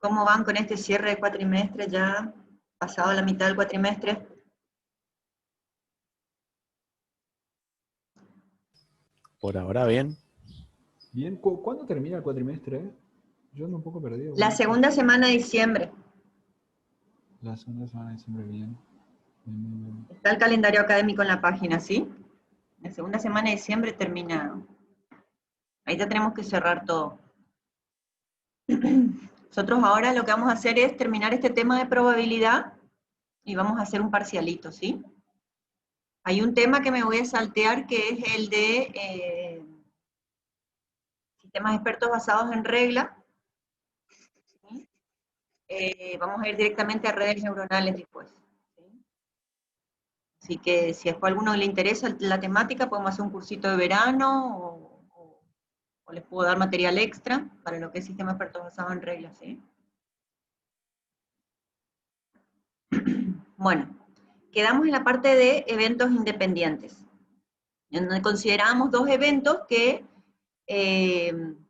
¿Cómo van con este cierre de cuatrimestre ya pasado la mitad del cuatrimestre? Por ahora bien. Bien, ¿cuándo termina el cuatrimestre? Yo ando un poco perdido con La eso. segunda semana de diciembre. La segunda semana de diciembre, bien. Bien. Está el calendario académico en la página, ¿sí? La segunda semana de diciembre termina. Ahí ya tenemos que cerrar todo. Nosotros ahora lo que vamos a hacer es terminar este tema de probabilidad y vamos a hacer un parcialito, ¿sí? Hay un tema que me voy a saltear que es el de sistemas expertos basados en regla. ¿Sí? Vamos a ir directamente a redes neuronales después. ¿Sí? Así que si a alguno le interesa la temática, podemos hacer un cursito de verano o les puedo dar material extra para lo que es sistema expertos basado en reglas, ¿sí? Bueno, quedamos en la parte de eventos independientes, en donde considerábamos dos eventos que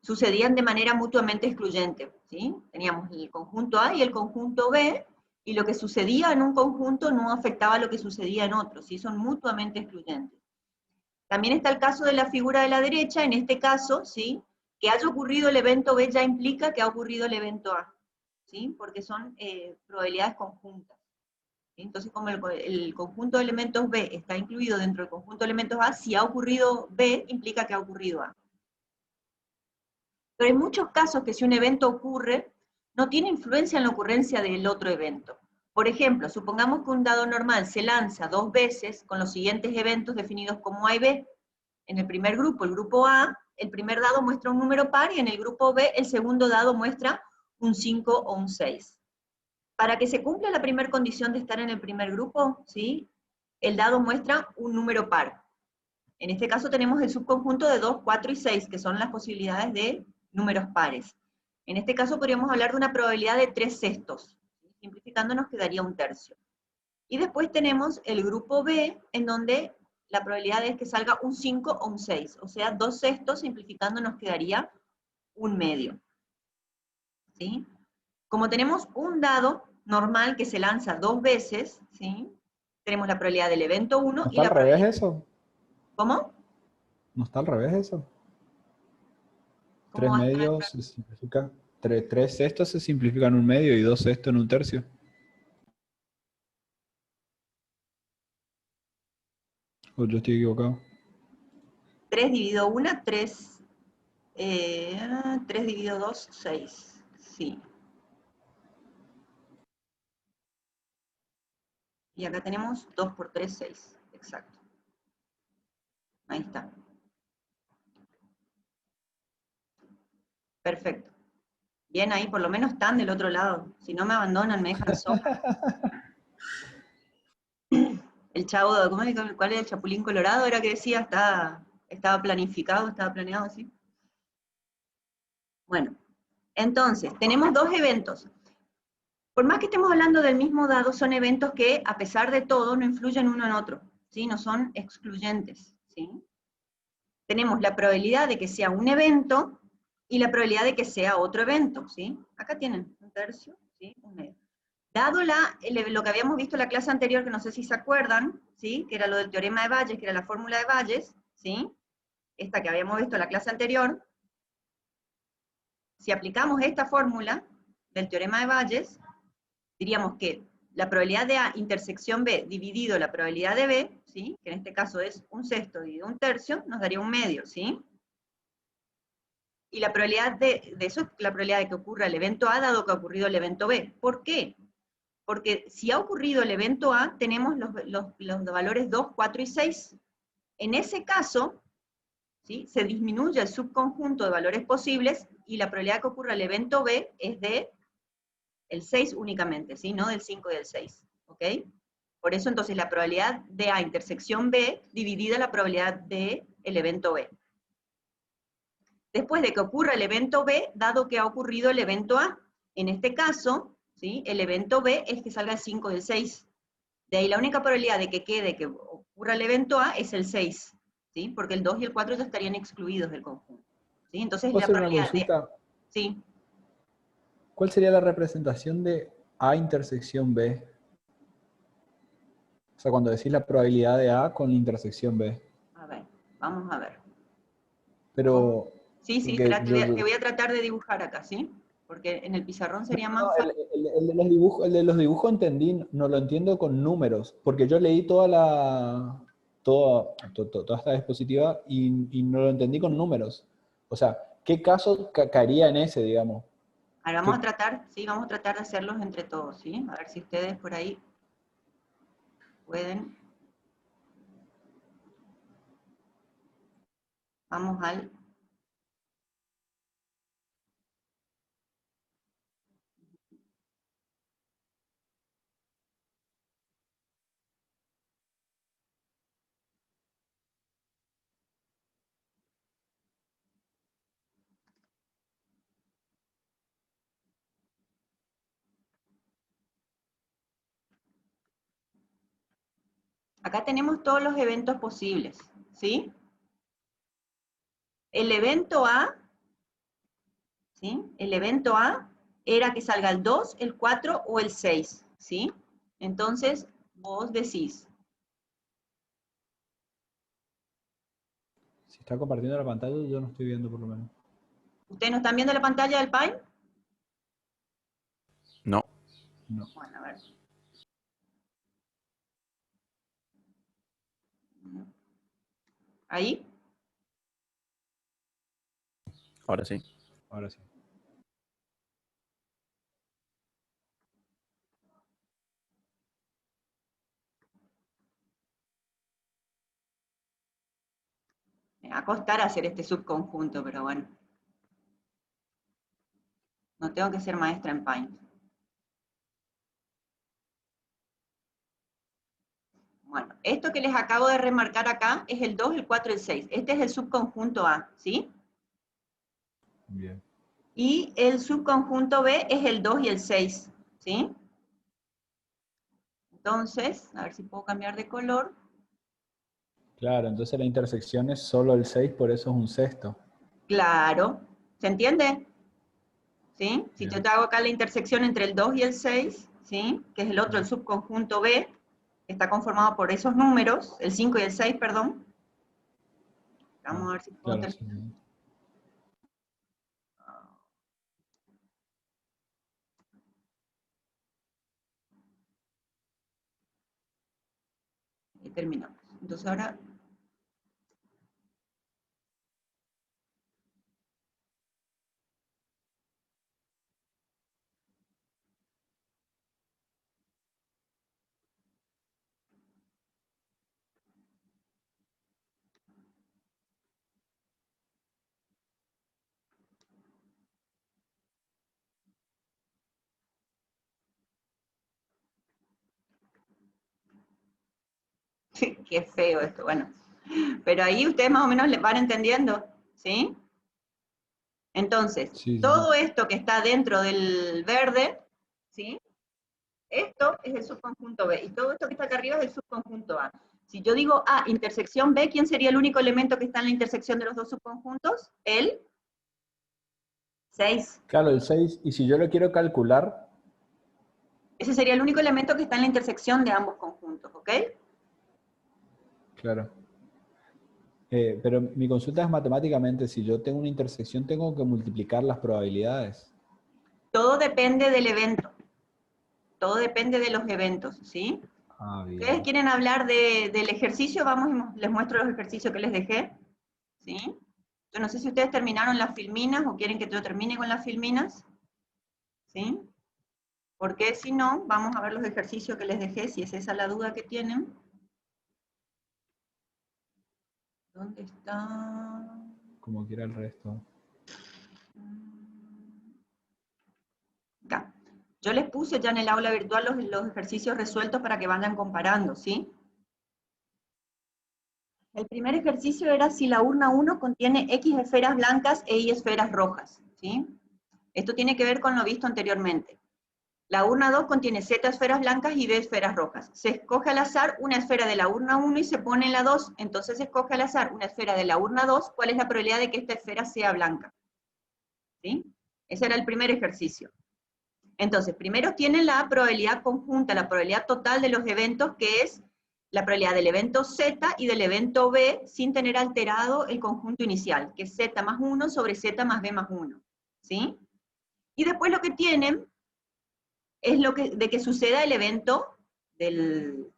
sucedían de manera mutuamente excluyente, ¿sí? Teníamos el conjunto A y el conjunto B, y lo que sucedía en un conjunto no afectaba a lo que sucedía en otro, ¿sí? Son mutuamente excluyentes. También está el caso de la figura de la derecha, en este caso, ¿sí? Que haya ocurrido el evento B ya implica que ha ocurrido el evento A, ¿sí? Porque son probabilidades conjuntas. ¿Sí? Entonces, como el conjunto de elementos B está incluido dentro del conjunto de elementos A, si ha ocurrido B, implica que ha ocurrido A. Pero hay muchos casos que si un evento ocurre, no tiene influencia en la ocurrencia del otro evento. Por ejemplo, supongamos que un dado normal se lanza 2 veces con los siguientes eventos definidos como A y B. En el primer grupo, el grupo A, el primer dado muestra un número par, y en el grupo B, el segundo dado muestra un 5 o un 6. Para que se cumpla la primera condición de estar en el primer grupo, ¿sí? El dado muestra un número par. En este caso tenemos el subconjunto de 2, 4 y 6, que son las posibilidades de números pares. En este caso podríamos hablar de una probabilidad de 3/6. Simplificando nos quedaría un tercio. Y después tenemos el grupo B, en donde la probabilidad es que salga un 5 o un 6. O sea, 2/6, simplificando nos quedaría un medio. ¿Sí? Como tenemos un dado normal que se lanza 2 veces, ¿sí? Tenemos la probabilidad del evento 1 ¿No y está la al revés probabilidad... eso? ¿Cómo? ¿No está al revés eso? ¿Cómo 3 va a estar? medios se simplifica. 3/6 se simplifica en un medio y 2/6 en un tercio. ¿O yo estoy equivocado? 3 dividido 1, 3, 3 dividido 2, 6. Sí. Y acá tenemos 2 por 3, 6. Exacto. Ahí está. Perfecto. Bien, ahí por lo menos están del otro lado. Si no me abandonan, me dejan sola. El chavo, ¿cuál es el chapulín colorado? Era que decía, estaba planificado, estaba planeado así. Bueno, entonces, tenemos dos eventos. Por más que estemos hablando del mismo dado, son eventos que, a pesar de todo, no influyen uno en otro, ¿sí? No son excluyentes, ¿sí? Tenemos la probabilidad de que sea un evento y la probabilidad de que sea otro evento, ¿sí? Acá tienen un tercio, ¿sí? Un medio. Dado lo que habíamos visto en la clase anterior, que no sé si se acuerdan, ¿sí? Que era lo del teorema de Bayes, que era la fórmula de Bayes, ¿sí? Esta que habíamos visto en la clase anterior, si aplicamos esta fórmula del teorema de Bayes, diríamos que la probabilidad de A intersección B dividido la probabilidad de B, ¿sí? Que en este caso es un sexto dividido un tercio, nos daría un medio, ¿sí? Y la probabilidad de eso es la probabilidad de que ocurra el evento A dado que ha ocurrido el evento B. ¿Por qué? Porque si ha ocurrido el evento A, tenemos los valores 2, 4 y 6. En ese caso, ¿sí? Se disminuye el subconjunto de valores posibles y la probabilidad de que ocurra el evento B es de el 6 únicamente, ¿sí? No del 5 y del 6, ¿ok? Por eso entonces la probabilidad de A intersección B dividida la probabilidad de el evento B. Después de que ocurra el evento B, dado que ha ocurrido el evento A, en este caso, ¿sí? El evento B es que salga el 5 y el 6. De ahí la única probabilidad de que quede que ocurra el evento A es el 6, ¿sí? Porque el 2 y el 4 ya estarían excluidos del conjunto, ¿sí? Entonces ¿Puedo la hacer una probabilidad de... consulta? Sí. ¿Cuál sería la representación de A intersección B? O sea, cuando decís la probabilidad de A con la intersección B. A ver, vamos a ver. Pero, Sí, sí, porque te voy a tratar de dibujar acá, ¿sí? Porque en el pizarrón sería no, más fácil. el de los dibujos entendí, no lo entiendo con números, porque yo leí toda esta diapositiva y no lo entendí con números. O sea, ¿qué caso caería en ese, digamos? Ahora vamos a tratar, sí, vamos a tratar de hacerlos entre todos, ¿sí? A ver si ustedes por ahí pueden. Vamos al... Acá tenemos todos los eventos posibles, ¿sí? El evento A, ¿sí? El evento A era que salga el 2, el 4 o el 6, ¿sí? Entonces, vos decís, Si está compartiendo la pantalla, yo no estoy viendo por lo menos. ¿ustedes no están viendo la pantalla del Paint? No, No. Bueno, a ver. ¿Ahí? ahora sí. Ahora sí. Me va a costar hacer este subconjunto, pero bueno. No tengo que ser maestra en Paint. Bueno, esto que les acabo de remarcar acá es el 2, el 4, el 6. Este es el subconjunto A, ¿sí? Bien. Y el subconjunto B es el 2 y el 6, ¿sí? Entonces, a ver si puedo cambiar de color. Claro, entonces la intersección es solo el 6, por eso es un sexto. Claro, ¿se entiende? ¿Sí? Si yo Bien. te hago acá la intersección entre el 2 y el 6, ¿sí? Que es el otro, el subconjunto B, que está conformado por esos números, el 5 y el 6, perdón. Vamos a ver si puedo Claro, sí. terminar. Y terminamos. Entonces ahora... Qué feo esto, bueno. Pero ahí ustedes más o menos le van entendiendo, ¿sí? Entonces, Sí, sí, sí. todo esto que está dentro del verde, ¿sí? Esto es el subconjunto B, y todo esto que está acá arriba es el subconjunto A. Si yo digo A, intersección B, ¿quién sería el único elemento que está en la intersección de los dos subconjuntos? El 6. Claro, el 6, y si yo lo quiero calcular, Ese sería el único elemento que está en la intersección de ambos conjuntos, ¿ok? claro. Pero mi consulta es matemáticamente, si yo tengo una intersección, tengo que multiplicar las probabilidades. Todo depende del evento. Todo depende de los eventos, ¿sí? Ah, ¿Ustedes bien. quieren hablar del ejercicio? Vamos y les muestro los ejercicios que les dejé, ¿sí? Yo no sé si ustedes terminaron las filminas o quieren que yo termine con las filminas, ¿sí? Porque si no, vamos a ver los ejercicios que les dejé, si es esa la duda que tienen. ¿Dónde está? Como quiera el resto. Acá. Yo les puse ya en el aula virtual los ejercicios resueltos para que vayan comparando, ¿sí? El primer ejercicio era si la urna 1 contiene X esferas blancas e Y esferas rojas, ¿sí? Esto tiene que ver con lo visto anteriormente. La urna 2 contiene Z esferas blancas y B esferas rojas. Se escoge al azar una esfera de la urna 1 y se pone en la 2, entonces se escoge al azar una esfera de la urna 2, ¿cuál es la probabilidad de que esta esfera sea blanca? ¿Sí? Ese era el primer ejercicio. Entonces, primero tienen la probabilidad conjunta, la probabilidad total de los eventos, que es la probabilidad del evento Z y del evento B sin tener alterado el conjunto inicial, que es Z más 1 sobre Z más B más 1, ¿sí? Y después lo que tienen es de que suceda el evento de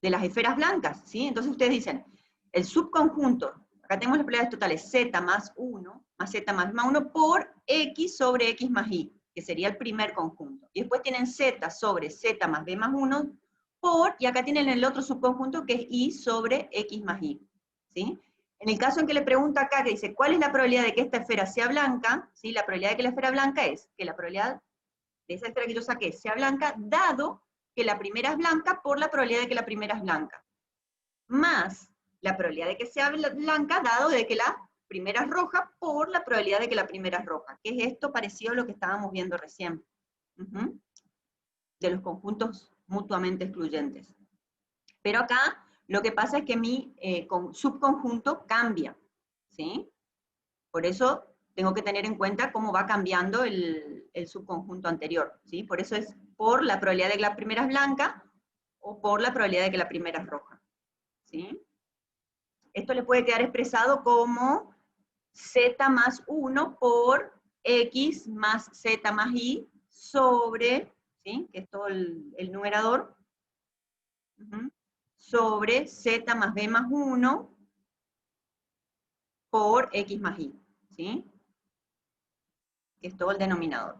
las esferas blancas, ¿sí? Entonces ustedes dicen, el subconjunto, acá tenemos las probabilidades totales, Z más 1, más Z más B más 1 por X sobre X más Y, que sería el primer conjunto. Y después tienen Z sobre Z más B más 1 por, y acá tienen el otro subconjunto que es Y sobre X más Y, ¿sí? En el caso en que le pregunta acá, que dice, ¿cuál es la probabilidad de que esta esfera sea blanca? ¿Sí? La probabilidad de que la esfera blanca es que la probabilidad de esa esfera que yo saqué sea blanca, dado que la primera es blanca por la probabilidad de que la primera es blanca, más la probabilidad de que sea blanca, dado de que la primera es roja, por la probabilidad de que la primera es roja, que es esto parecido a lo que estábamos viendo recién, de los conjuntos mutuamente excluyentes. Pero acá lo que pasa es que mi subconjunto cambia, ¿sí? Por eso tengo que tener en cuenta cómo va cambiando el subconjunto anterior, ¿sí? Por eso es por la probabilidad de que la primera es blanca o por la probabilidad de que la primera es roja, ¿sí? Esto le puede quedar expresado como Z más 1 por X más Z más Y sobre, ¿sí? Que es todo el numerador, sobre Z más B más 1 por X más Y, ¿sí? Que es todo el denominador.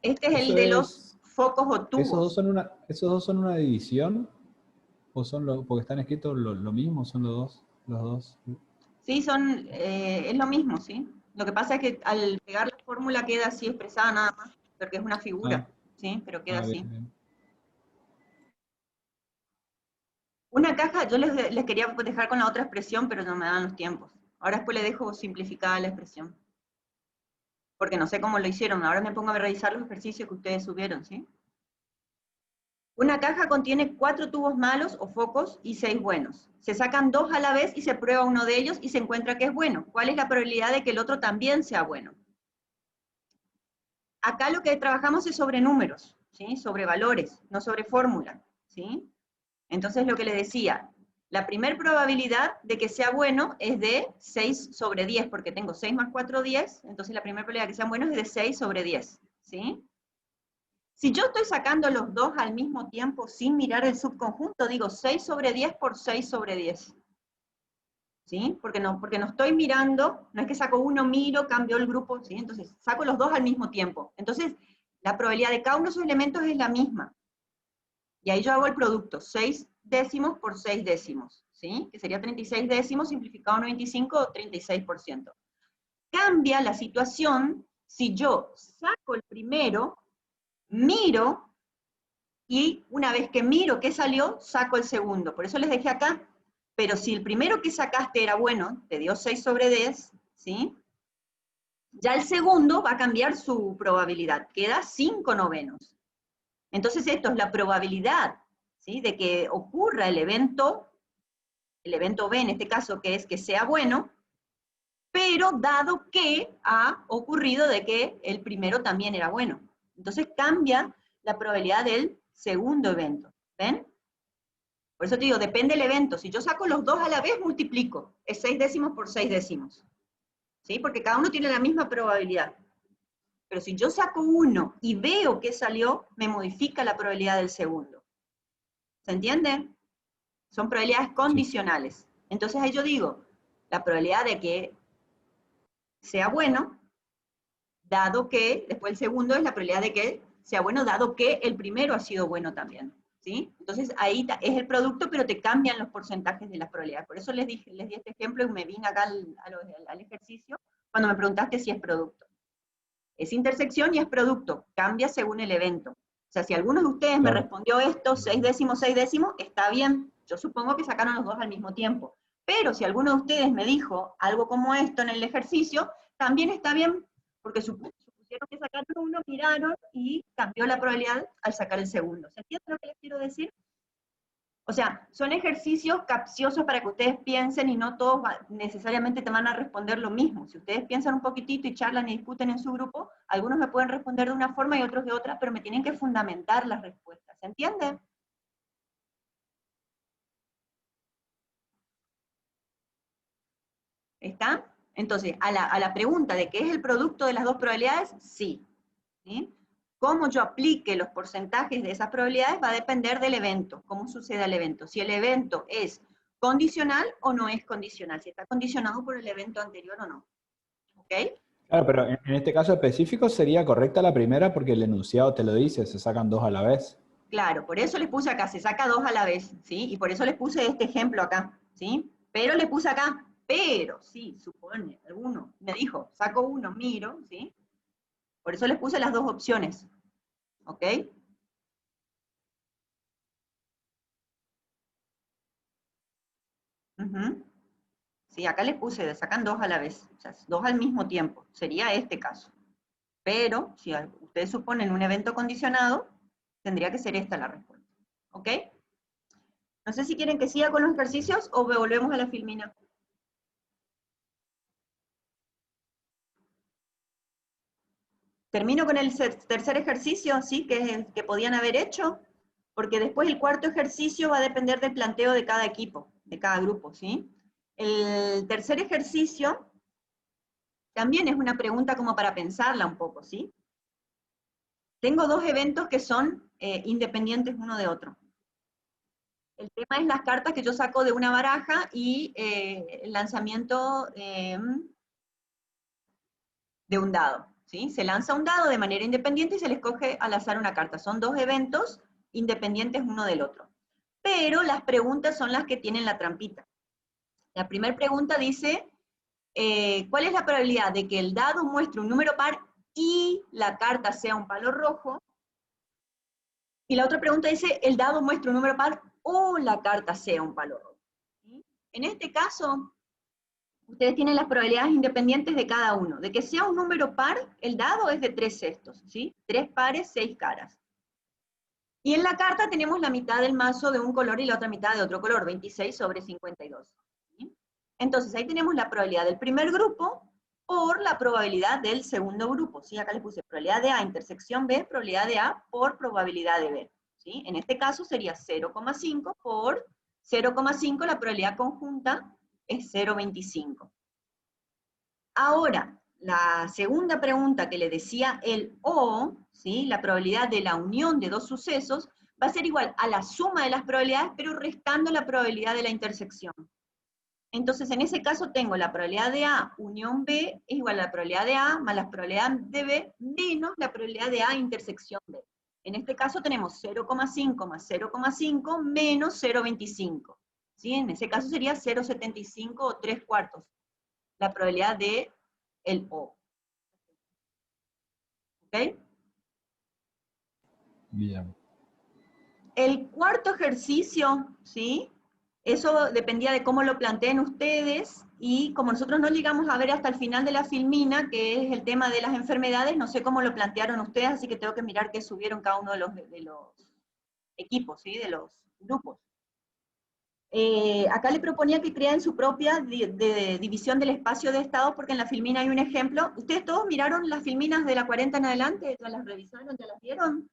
Este es el de los focos o tubos. ¿Esos dos son una división? ¿O son porque están escritos lo mismo? ¿Son los dos? Sí, es lo mismo, ¿sí? Lo que pasa es que al pegar la fórmula queda así expresada nada más, porque es una figura, ¿sí? Pero queda así. Bien. Una caja, yo les quería dejar con la otra expresión, pero no me dan los tiempos. Ahora después le dejo simplificada la expresión. Porque no sé cómo lo hicieron, ahora me pongo a revisar los ejercicios que ustedes subieron, ¿sí? Una caja contiene 4 tubos malos o focos y 6 buenos. Se sacan 2 a la vez y se prueba uno de ellos y se encuentra que es bueno. ¿Cuál es la probabilidad de que el otro también sea bueno? Acá lo que trabajamos es sobre números, ¿sí? Sobre valores, no sobre fórmula, ¿sí? Entonces lo que les decía, la primer probabilidad de que sea bueno es de 6 sobre 10, porque tengo 6 más 4, 10, entonces la primera probabilidad de que sean buenos es de 6 sobre 10, ¿sí? Si yo estoy sacando los dos al mismo tiempo sin mirar el subconjunto, digo 6 sobre 10 por 6 sobre 10. ¿Sí? Porque no estoy mirando, no es que saco uno, miro, cambio el grupo, ¿sí? Entonces saco los dos al mismo tiempo. Entonces la probabilidad de cada uno de esos elementos es la misma. Y ahí yo hago el producto, 6 décimos por 6 décimos, ¿sí? Que sería 36 décimos simplificado en 95 o 36%. Cambia la situación si yo saco el primero, miro, y una vez que miro qué salió, saco el segundo. Por eso les dejé acá. Pero si el primero que sacaste era bueno, te dio 6 sobre 10, ¿sí? Ya el segundo va a cambiar su probabilidad, queda 5 novenos. Entonces esto es la probabilidad, ¿sí? De que ocurra el evento B en este caso, que es que sea bueno, pero dado que ha ocurrido de que el primero también era bueno. Entonces cambia la probabilidad del segundo evento, ¿ven? Por eso te digo, depende del evento. Si yo saco los dos a la vez, multiplico. Es 6 décimos por 6 décimos. ¿Sí? Porque cada uno tiene la misma probabilidad. Pero si yo saco uno y veo qué salió, me modifica la probabilidad del segundo. ¿Se entiende? Son probabilidades condicionales. Entonces ahí yo digo, la probabilidad de que sea bueno, dado que, después el segundo es la probabilidad de que sea bueno, dado que el primero ha sido bueno también. ¿Sí? Entonces ahí es el producto, pero te cambian los porcentajes de las probabilidades. Por eso les di este ejemplo y me vine acá al ejercicio cuando me preguntaste si es producto. Es intersección y es producto, cambia según el evento. O sea, si alguno de ustedes me respondió esto, 6 décimos, está bien. Yo supongo que sacaron los dos al mismo tiempo. Pero si alguno de ustedes me dijo algo como esto en el ejercicio, también está bien, porque supusieron que sacaron uno, miraron y cambió la probabilidad al sacar el segundo. ¿Se entiende lo que les quiero decir? O sea, son ejercicios capciosos para que ustedes piensen y no todos necesariamente te van a responder lo mismo. Si ustedes piensan un poquitito y charlan y discuten en su grupo, algunos me pueden responder de una forma y otros de otra, pero me tienen que fundamentar las respuestas. ¿Se entiende? ¿Está? Entonces, a la pregunta de qué es el producto de las dos probabilidades, sí. ¿Sí? Cómo yo aplique los porcentajes de esas probabilidades va a depender del evento, cómo suceda el evento. Si el evento es condicional o no es condicional, si está condicionado por el evento anterior o no. ¿Ok? Claro, pero en este caso específico sería correcta la primera porque el enunciado te lo dice, se sacan dos a la vez. Claro, por eso les puse acá, se saca dos a la vez, ¿sí? Y por eso les puse este ejemplo acá, ¿sí? Pero les puse acá, pero, sí, supone, alguno me dijo, saco uno, miro, ¿sí? Por eso les puse las dos opciones, ¿ok? Ujú. Sí, acá les puse, sacan dos a la vez, o sea, dos al mismo tiempo, sería este caso. Pero, si ustedes suponen un evento condicionado, tendría que ser esta la respuesta, ¿ok? No sé si quieren que siga con los ejercicios o volvemos a la filmina. Termino con el tercer ejercicio, ¿sí? Que podían haber hecho, porque después el cuarto ejercicio va a depender del planteo de cada equipo, de cada grupo, ¿sí? El tercer ejercicio también es una pregunta como para pensarla un poco, ¿sí? Tengo dos eventos que son independientes uno de otro. El tema es las cartas que yo saco de una baraja y el lanzamiento de un dado, ¿sí? Se lanza un dado de manera independiente y se le escoge al azar una carta. Son dos eventos independientes uno del otro. Pero las preguntas son las que tienen la trampita. La primera pregunta dice, ¿cuál es la probabilidad de que el dado muestre un número par y la carta sea un palo rojo? Y la otra pregunta dice, ¿el dado muestra un número par o la carta sea un palo rojo? ¿Sí? En este caso, ustedes tienen las probabilidades independientes de cada uno. De que sea un número par, el dado es de 3 sextos, ¿sí? 3 pares, 6 caras. Y en la carta tenemos la mitad del mazo de un color y la otra mitad de otro color, 26 sobre 52. ¿Sí? Entonces ahí tenemos la probabilidad del primer grupo por la probabilidad del segundo grupo. ¿Sí? Acá les puse probabilidad de A intersección B, probabilidad de A por probabilidad de B. ¿Sí? En este caso sería 0,5 por 0,5, la probabilidad conjunta es 0,25. Ahora, la segunda pregunta que le decía el O, ¿sí? La probabilidad de la unión de dos sucesos, va a ser igual a la suma de las probabilidades, pero restando la probabilidad de la intersección. Entonces, en ese caso tengo la probabilidad de A unión B es igual a la probabilidad de A más la probabilidad de B menos la probabilidad de A intersección B. En este caso tenemos 0,5 más 0,5 menos 0,25. ¿Sí? En ese caso sería 0,75 o 3 cuartos la probabilidad de el O. ¿Ok? Bien. El cuarto ejercicio, ¿sí? Eso dependía de cómo lo planteen ustedes, y como nosotros no llegamos a ver hasta el final de la filmina, que es el tema de las enfermedades, no sé cómo lo plantearon ustedes, así que tengo que mirar qué subieron cada uno de los equipos, ¿sí? De los grupos. Acá le proponía que crearan su propia de división del espacio de estado, porque en la filmina hay un ejemplo. ¿Ustedes todos miraron las filminas de la 40 en adelante? ¿Ya las revisaron? ¿Ya las vieron?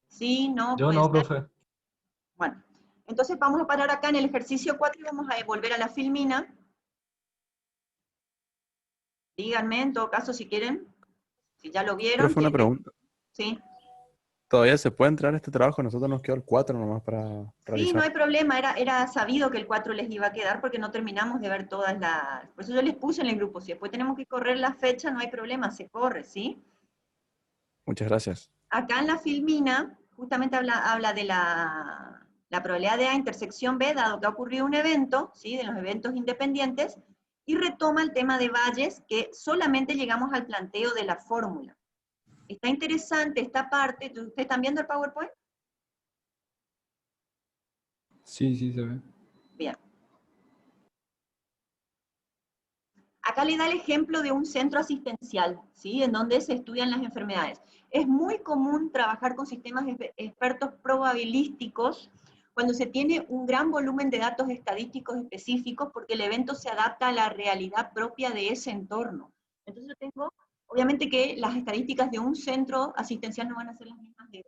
Sí, no, Yo puede no, ser. profe. Bueno, entonces vamos a parar acá en el ejercicio 4 y vamos a volver a la filmina. Díganme, en todo caso, si quieren, si ya lo vieron. Profe, una pregunta. Sí. ¿Todavía se puede entrar a este trabajo? Nosotros nos quedó el 4 nomás para Sí, no realizar. hay problema, era sabido que el 4 les iba a quedar porque no terminamos de ver todas las... Por eso yo les puse en el grupo, si después tenemos que correr la fecha, no hay problema, se corre, ¿sí? Muchas gracias. Acá en la filmina, justamente habla de la probabilidad de A intersección B, dado que ha ocurrido un evento, ¿sí? De los eventos independientes, y retoma el tema de valles, que solamente llegamos al planteo de la fórmula. Está interesante esta parte. ¿Ustedes están viendo el PowerPoint? Sí, sí se ve. Bien. Acá acá le da el ejemplo de un centro asistencial, ¿sí? En donde se estudian las enfermedades. Es muy común trabajar con sistemas expertos probabilísticos cuando se tiene un gran volumen de datos estadísticos específicos, porque el evento se adapta a la realidad propia de ese entorno. Entonces yo tengo, obviamente que las estadísticas de un centro asistencial no van a ser las mismas que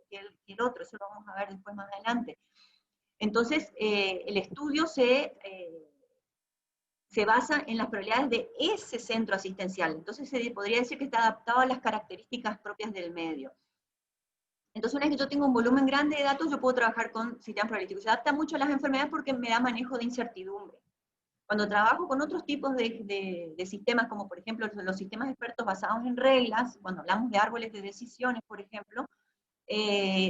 el otro, eso lo vamos a ver después más adelante. Entonces, el estudio se basa en las probabilidades de ese centro asistencial. Entonces se podría decir que está adaptado a las características propias del medio. Entonces una vez que yo tengo un volumen grande de datos, yo puedo trabajar con sistemas probabilísticos. Se adapta mucho a las enfermedades porque me da manejo de incertidumbre. Cuando trabajo con otros tipos de sistemas, como por ejemplo los sistemas expertos basados en reglas, cuando hablamos de árboles de decisiones, por ejemplo,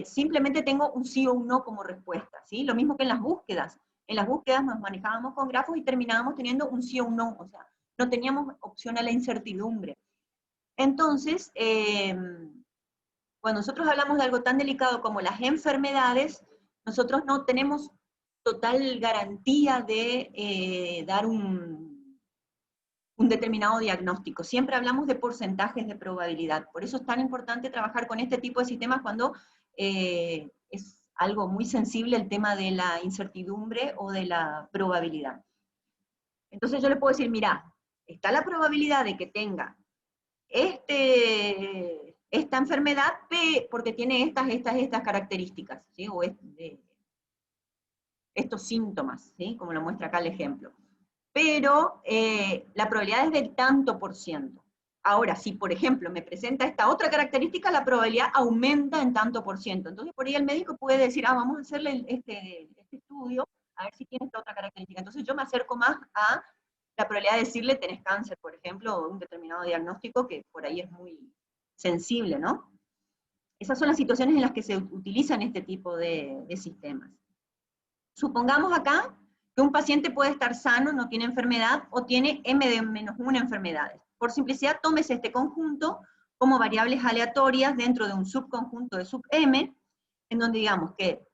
simplemente tengo un sí o un no como respuesta, ¿sí? Lo mismo que en las búsquedas. En las búsquedas nos manejábamos con grafos y terminábamos teniendo un sí o un no, o sea, no teníamos opción a la incertidumbre. Entonces, cuando nosotros hablamos de algo tan delicado como las enfermedades, nosotros no tenemos total garantía de dar un determinado diagnóstico. Siempre hablamos de porcentajes de probabilidad. Por eso es tan importante trabajar con este tipo de sistemas cuando es algo muy sensible el tema de la incertidumbre o de la probabilidad. Entonces yo le puedo decir, mira, está la probabilidad de que tenga esta enfermedad porque tiene estas características, ¿sí? O estos síntomas, ¿sí? Como lo muestra acá el ejemplo. Pero la probabilidad es del tanto por ciento. Ahora, si por ejemplo me presenta esta otra característica, la probabilidad aumenta en tanto por ciento. Entonces por ahí el médico puede decir, vamos a hacerle este estudio, a ver si tiene esta otra característica. Entonces yo me acerco más a la probabilidad de decirle tenés cáncer, por ejemplo, o un determinado diagnóstico que por ahí es muy sensible, ¿no? Esas son las situaciones en las que se utilizan este tipo de sistemas. Supongamos acá que un paciente puede estar sano, no tiene enfermedad, o tiene M-1 enfermedades. Por simplicidad, tómese este conjunto como variables aleatorias dentro de un subconjunto de sub M, en donde digamos que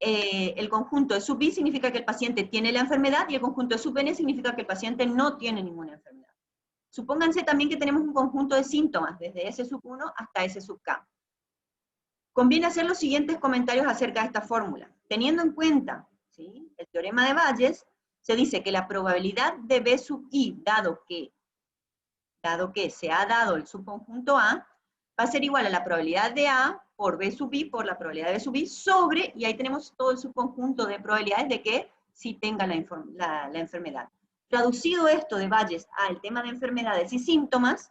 el conjunto de sub I significa que el paciente tiene la enfermedad, y el conjunto de sub N significa que el paciente no tiene ninguna enfermedad. Supónganse también que tenemos un conjunto de síntomas, desde S sub 1 hasta S sub K. Conviene hacer los siguientes comentarios acerca de esta fórmula. Teniendo en cuenta, ¿sí?, el teorema de Bayes, se dice que la probabilidad de B sub I, dado que se ha dado el subconjunto A, va a ser igual a la probabilidad de A por B sub I por la probabilidad de B sub I sobre, y ahí tenemos todo el subconjunto de probabilidades de que sí tenga la enfermedad. Traducido esto de Bayes al tema de enfermedades y síntomas,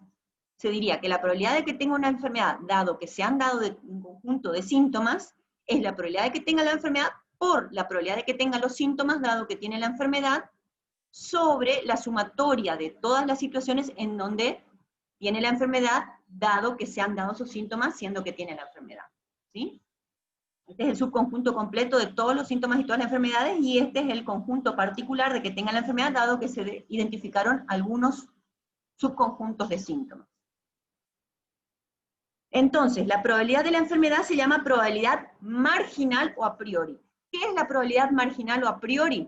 se diría que la probabilidad de que tenga una enfermedad, dado que se han dado un conjunto de síntomas, es la probabilidad de que tenga la enfermedad por la probabilidad de que tenga los síntomas, dado que tiene la enfermedad, sobre la sumatoria de todas las situaciones en donde tiene la enfermedad, dado que se han dado esos síntomas, siendo que tiene la enfermedad, ¿sí? Este es el subconjunto completo de todos los síntomas y todas las enfermedades, y este es el conjunto particular de que tenga la enfermedad, dado que se identificaron algunos subconjuntos de síntomas. Entonces, la probabilidad de la enfermedad se llama probabilidad marginal o a priori. ¿Qué es la probabilidad marginal o a priori?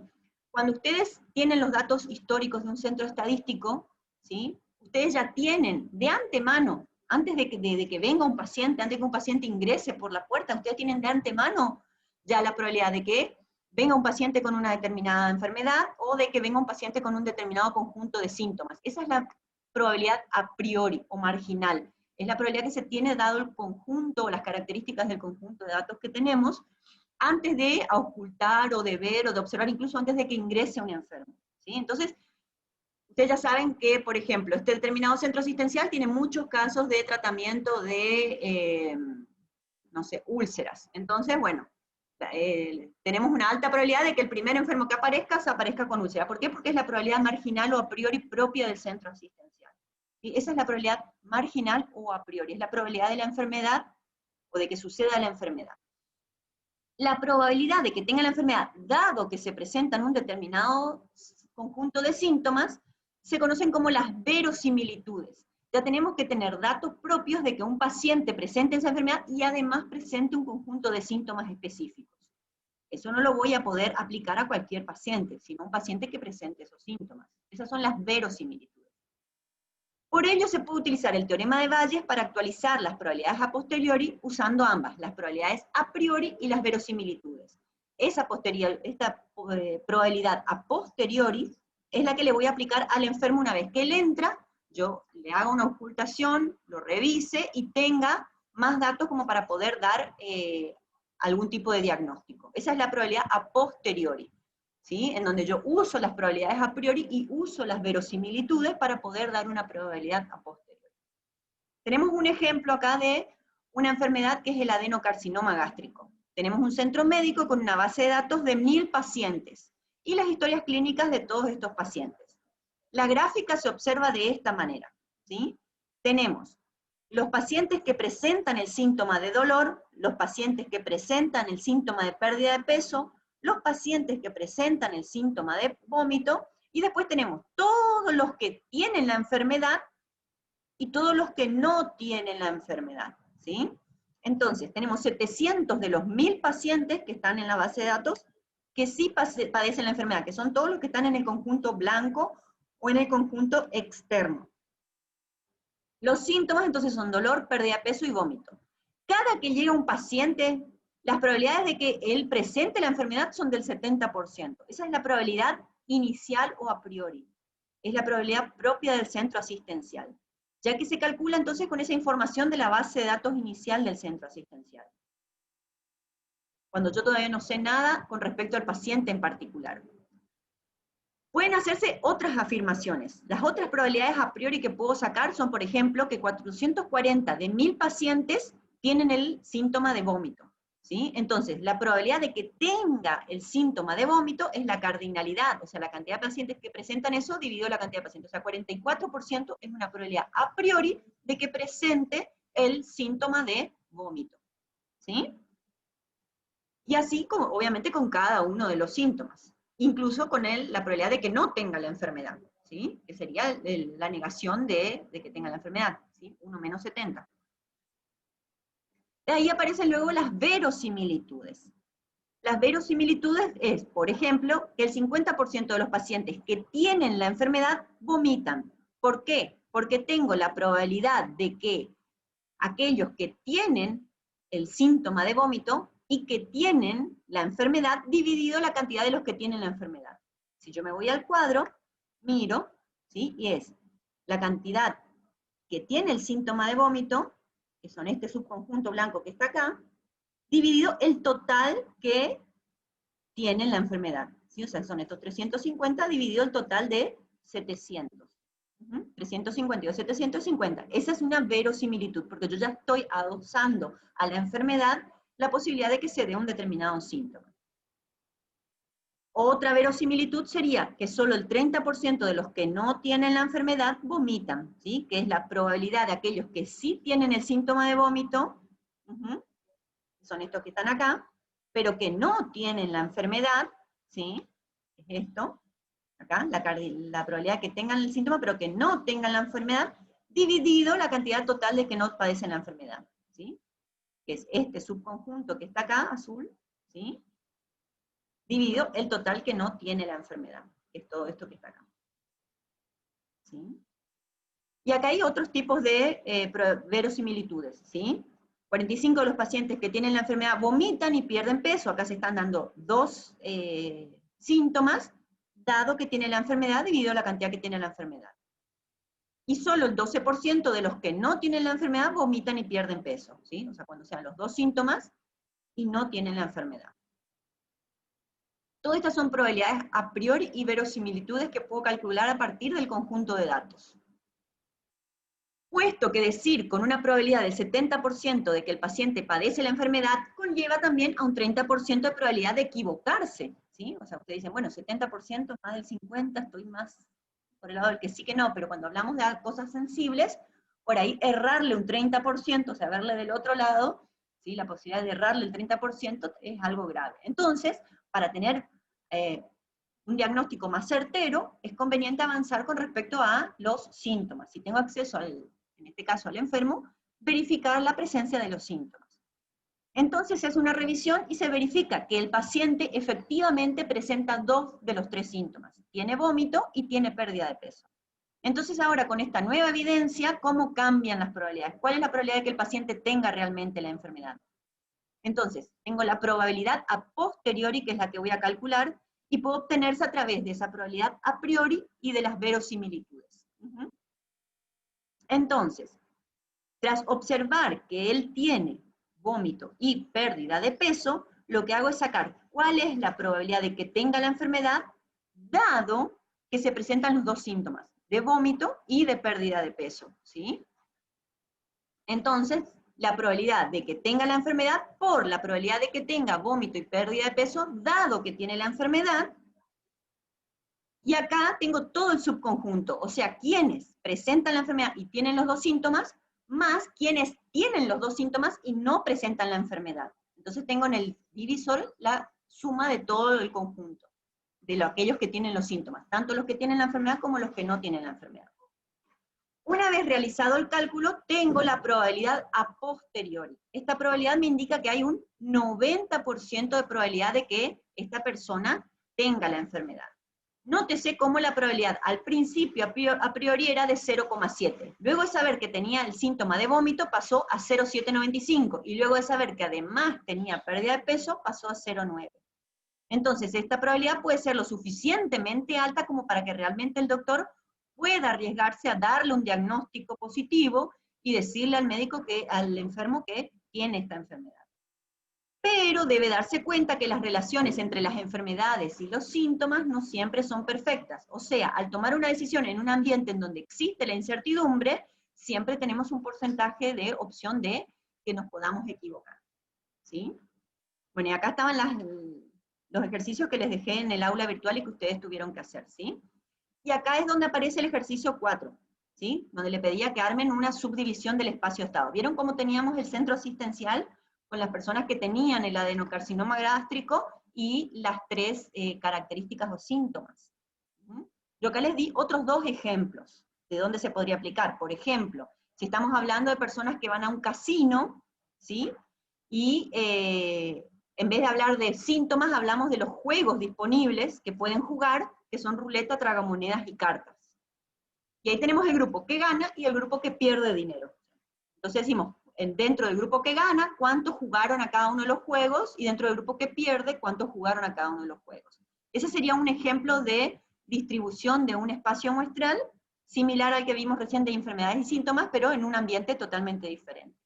Cuando ustedes tienen los datos históricos de un centro estadístico, ¿sí?, ustedes ya tienen de antemano, antes de que venga un paciente, antes de que un paciente ingrese por la puerta, ustedes tienen de antemano ya la probabilidad de que venga un paciente con una determinada enfermedad, o de que venga un paciente con un determinado conjunto de síntomas. Esa es la probabilidad a priori o marginal. Es la probabilidad que se tiene dado el conjunto, o las características del conjunto de datos que tenemos, antes de ocultar o de ver o de observar, incluso antes de que ingrese un enfermo, ¿sí? Entonces, ustedes ya saben que, por ejemplo, este determinado centro asistencial tiene muchos casos de tratamiento de, no sé, úlceras. Entonces, bueno, tenemos una alta probabilidad de que el primer enfermo que aparezca se aparezca con úlcera. ¿Por qué? Porque es la probabilidad marginal o a priori propia del centro asistencial. ¿Sí? Esa es la probabilidad marginal o a priori, es la probabilidad de la enfermedad o de que suceda la enfermedad. La probabilidad de que tenga la enfermedad, dado que se presentan un determinado conjunto de síntomas, se conocen como las verosimilitudes. Ya tenemos que tener datos propios de que un paciente presente esa enfermedad y además presente un conjunto de síntomas específicos. Eso no lo voy a poder aplicar a cualquier paciente, sino a un paciente que presente esos síntomas. Esas son las verosimilitudes. Por ello se puede utilizar el teorema de Bayes para actualizar las probabilidades a posteriori usando ambas, las probabilidades a priori y las verosimilitudes. Esta probabilidad a posteriori es la que le voy a aplicar al enfermo una vez que él entra, yo le hago una ocultación, lo revise y tenga más datos como para poder dar algún tipo de diagnóstico. Esa es la probabilidad a posteriori, ¿sí? En donde yo uso las probabilidades a priori y uso las verosimilitudes para poder dar una probabilidad a posteriori. Tenemos un ejemplo acá de una enfermedad que es el adenocarcinoma gástrico. Tenemos un centro médico con una base de datos de 1000 pacientes y las historias clínicas de todos estos pacientes. La gráfica se observa de esta manera, ¿sí? Tenemos los pacientes que presentan el síntoma de dolor, los pacientes que presentan el síntoma de pérdida de peso, los pacientes que presentan el síntoma de vómito, y después tenemos todos los que tienen la enfermedad y todos los que no tienen la enfermedad, ¿sí? Entonces, tenemos 700 de los 1000 pacientes que están en la base de datos que sí padecen la enfermedad, que son todos los que están en el conjunto blanco o en el conjunto externo. Los síntomas entonces son dolor, pérdida de peso y vómito. Cada que llega un paciente, las probabilidades de que él presente la enfermedad son del 70%. Esa es la probabilidad inicial o a priori. Es la probabilidad propia del centro asistencial, ya que se calcula entonces con esa información de la base de datos inicial del centro asistencial. Cuando yo todavía no sé nada con respecto al paciente en particular. Pueden hacerse otras afirmaciones. Las otras probabilidades a priori que puedo sacar son, por ejemplo, que 440 de 1000 pacientes tienen el síntoma de vómito, ¿sí? Entonces, la probabilidad de que tenga el síntoma de vómito es la cardinalidad, o sea, la cantidad de pacientes que presentan eso dividido la cantidad de pacientes. O sea, 44% es una probabilidad a priori de que presente el síntoma de vómito, ¿sí? Y así, como, obviamente, con cada uno de los síntomas. Incluso con la probabilidad de que no tenga la enfermedad, ¿sí? Que sería la negación de que tenga la enfermedad, ¿sí? 1 menos 70. De ahí aparecen luego las verosimilitudes. Las verosimilitudes es, por ejemplo, que el 50% de los pacientes que tienen la enfermedad vomitan. ¿Por qué? Porque tengo la probabilidad de que aquellos que tienen el síntoma de vómito y que tienen la enfermedad dividido la cantidad de los que tienen la enfermedad. Si yo me voy al cuadro, miro, ¿sí? Y es la cantidad que tiene el síntoma de vómito, que son este subconjunto blanco que está acá, dividido el total que tienen la enfermedad, ¿sí? O sea, son estos 350 dividido el total de 700. 352, 750. Esa es una verosimilitud, porque yo ya estoy adosando a la enfermedad la posibilidad de que se dé un determinado síntoma. Otra verosimilitud sería que solo el 30% de los que no tienen la enfermedad vomitan, ¿sí? Que es la probabilidad de aquellos que sí tienen el síntoma de vómito, son estos que están acá, pero que no tienen la enfermedad, ¿sí? Es esto, acá, la probabilidad de que tengan el síntoma, pero que no tengan la enfermedad, dividido la cantidad total de que no padecen la enfermedad, ¿sí? Que es este subconjunto que está acá, azul, ¿sí? Dividido el total que no tiene la enfermedad, que es todo esto que está acá, ¿sí? Y acá hay otros tipos de verosimilitudes, ¿sí? 45 de los pacientes que tienen la enfermedad vomitan y pierden peso. Acá se están dando dos síntomas, dado que tiene la enfermedad dividido la cantidad que tiene la enfermedad. Y solo el 12% de los que no tienen la enfermedad vomitan y pierden peso, ¿sí? O sea, cuando sean los dos síntomas y no tienen la enfermedad. Todas estas son probabilidades a priori y verosimilitudes que puedo calcular a partir del conjunto de datos. Puesto que decir con una probabilidad del 70% de que el paciente padece la enfermedad, conlleva también a un 30% de probabilidad de equivocarse, ¿sí? O sea, ustedes dicen, bueno, 70% más del 50%, estoy más por el lado del que sí que no, pero cuando hablamos de cosas sensibles, por ahí errarle un 30%, o sea, verle del otro lado, ¿sí? La posibilidad de errarle el 30% es algo grave. Entonces, para tener un diagnóstico más certero, es conveniente avanzar con respecto a los síntomas. Si tengo acceso en este caso al enfermo, verificar la presencia de los síntomas. Entonces se hace una revisión y se verifica que el paciente efectivamente presenta 2 de los 3 síntomas. Tiene vómito y tiene pérdida de peso. Entonces ahora con esta nueva evidencia, ¿cómo cambian las probabilidades? ¿Cuál es la probabilidad de que el paciente tenga realmente la enfermedad? Entonces, tengo la probabilidad a posteriori, que es la que voy a calcular, y puedo obtenerse a través de esa probabilidad a priori y de las verosimilitudes. Entonces, tras observar que él tiene vómito y pérdida de peso, lo que hago es sacar cuál es la probabilidad de que tenga la enfermedad, dado que se presentan los dos síntomas, de vómito y de pérdida de peso, ¿sí? Entonces, la probabilidad de que tenga la enfermedad por la probabilidad de que tenga vómito y pérdida de peso, dado que tiene la enfermedad, y acá tengo todo el subconjunto, o sea, quienes presentan la enfermedad y tienen los dos síntomas, más quienes tienen los dos síntomas y no presentan la enfermedad. Entonces tengo en el divisor la suma de todo el conjunto, de aquellos que tienen los síntomas, tanto los que tienen la enfermedad como los que no tienen la enfermedad. Una vez realizado el cálculo, tengo la probabilidad a posteriori. Esta probabilidad me indica que hay un 90% de probabilidad de que esta persona tenga la enfermedad. Nótese cómo la probabilidad al principio a priori era de 0,7. Luego de saber que tenía el síntoma de vómito pasó a 0,795 y luego de saber que además tenía pérdida de peso pasó a 0,9. Entonces esta probabilidad puede ser lo suficientemente alta como para que realmente el doctor pueda arriesgarse a darle un diagnóstico positivo y decirle al médico al enfermo que tiene esta enfermedad. Pero debe darse cuenta que las relaciones entre las enfermedades y los síntomas no siempre son perfectas. O sea, al tomar una decisión en un ambiente en donde existe la incertidumbre, siempre tenemos un porcentaje de opción de que nos podamos equivocar. ¿Sí? Bueno, y acá estaban los ejercicios que les dejé en el aula virtual y que ustedes tuvieron que hacer, ¿sí? Y acá es donde aparece el ejercicio 4, ¿sí? Donde le pedía que armen una subdivisión del espacio-estado. ¿Vieron cómo teníamos el centro asistencial con las personas que tenían el adenocarcinoma gástrico y las tres características o síntomas? Yo acá les di otros dos ejemplos de dónde se podría aplicar. Por ejemplo, si estamos hablando de personas que van a un casino, ¿sí? Y en vez de hablar de síntomas, hablamos de los juegos disponibles que pueden jugar, que son ruleta, tragamonedas y cartas. Y ahí tenemos el grupo que gana y el grupo que pierde dinero. Entonces decimos, dentro del grupo que gana, cuántos jugaron a cada uno de los juegos, y dentro del grupo que pierde, cuántos jugaron a cada uno de los juegos. Ese sería un ejemplo de distribución de un espacio muestral, similar al que vimos recién de enfermedades y síntomas, pero en un ambiente totalmente diferente.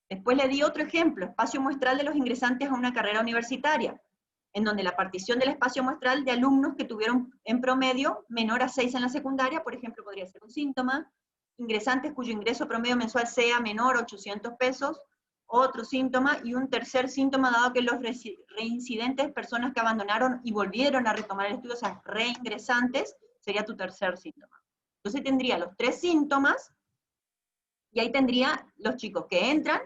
Después le di otro ejemplo, espacio muestral de los ingresantes a una carrera universitaria, en donde la partición del espacio muestral de alumnos que tuvieron en promedio menor a 6 en la secundaria, por ejemplo, podría ser un síntoma, ingresantes cuyo ingreso promedio mensual sea menor a 800 pesos, otro síntoma, y un tercer síntoma, dado que los reincidentes, personas que abandonaron y volvieron a retomar el estudio, o sea, reingresantes, sería tu tercer síntoma. Entonces tendría los tres síntomas, y ahí tendría los chicos que entran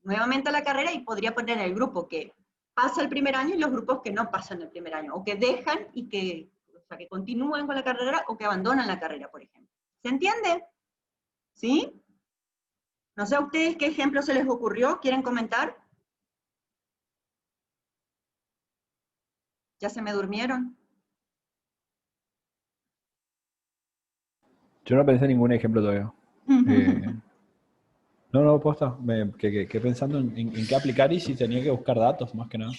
nuevamente a la carrera, y podría poner el grupo que pasa el primer año y los grupos que no pasan el primer año, o que dejan y que, o sea, que continúan con la carrera o que abandonan la carrera, por ejemplo. ¿Se entiende? ¿Sí? No sé a ustedes qué ejemplo se les ocurrió, ¿quieren comentar? ¿Ya se me durmieron? Yo no pensé en ningún ejemplo todavía. No, posta. Que pensando en qué aplicar y si tenía que buscar datos, más que nada.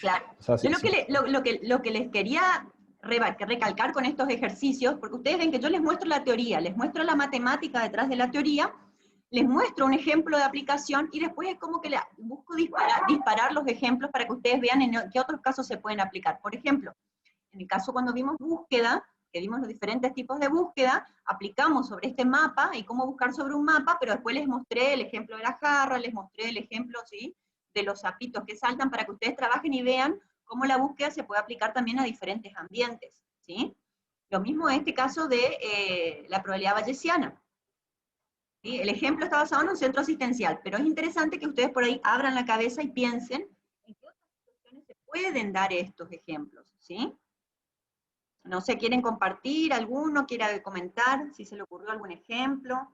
Claro. O sea, Yo sí. lo que les quería recalcar con estos ejercicios, porque ustedes ven que yo les muestro la teoría, les muestro la matemática detrás de la teoría, les muestro un ejemplo de aplicación y después es como que busco disparar los ejemplos para que ustedes vean en qué otros casos se pueden aplicar. Por ejemplo, en el caso cuando vimos búsqueda, que vimos los diferentes tipos de búsqueda, aplicamos sobre este mapa y cómo buscar sobre un mapa, pero después les mostré el ejemplo de la jarra, les mostré el ejemplo, ¿sí?, de los sapitos que saltan, para que ustedes trabajen y vean cómo la búsqueda se puede aplicar también a diferentes ambientes, ¿sí? Lo mismo en este caso de la probabilidad bayesiana. ¿Sí? El ejemplo está basado en un centro asistencial, pero es interesante que ustedes por ahí abran la cabeza y piensen en qué otras situaciones se pueden dar estos ejemplos, ¿sí? No sé, ¿quieren compartir alguno? ¿Quieren comentar si se le ocurrió algún ejemplo?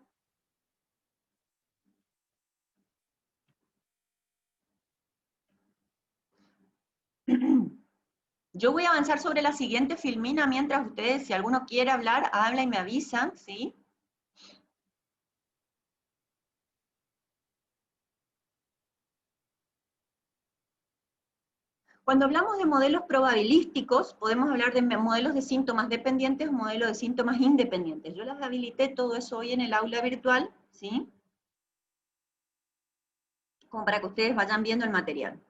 Yo voy a avanzar sobre la siguiente filmina mientras ustedes, si alguno quiere hablar, habla y me avisan, ¿sí? Cuando hablamos de modelos probabilísticos, podemos hablar de modelos de síntomas dependientes o modelos de síntomas independientes. Yo las habilité todo eso hoy en el aula virtual, ¿sí? Como para que ustedes vayan viendo el material.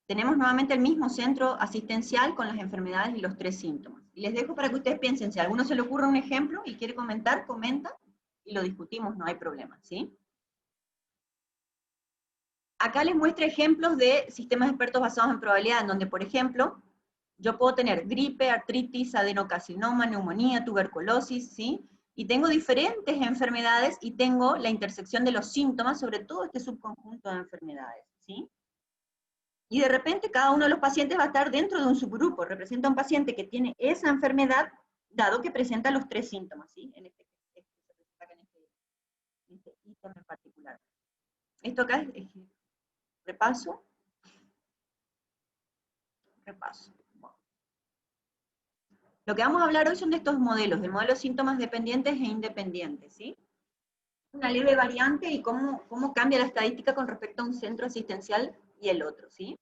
Tenemos nuevamente el mismo centro asistencial con las enfermedades y los 3 síntomas. Y les dejo para que ustedes piensen, si a alguno se le ocurre un ejemplo y quiere comentar, comenta, y lo discutimos, no hay problema, ¿sí? Acá les muestro ejemplos de sistemas expertos basados en probabilidad, en donde, por ejemplo, yo puedo tener gripe, artritis, adenocarcinoma, neumonía, tuberculosis, ¿sí? Y tengo diferentes enfermedades y tengo la intersección de los síntomas sobre todo este subconjunto de enfermedades, ¿sí? Y de repente cada uno de los pacientes va a estar dentro de un subgrupo, representa a un paciente que tiene esa enfermedad, dado que presenta los 3 síntomas, ¿sí? En este ítem en particular. Esto acá es repaso. Bueno. Lo que vamos a hablar hoy son de estos modelos, de modelos síntomas dependientes e independientes, ¿sí? Una leve variante y cómo cambia la estadística con respecto a un centro asistencial y el otro, ¿sí?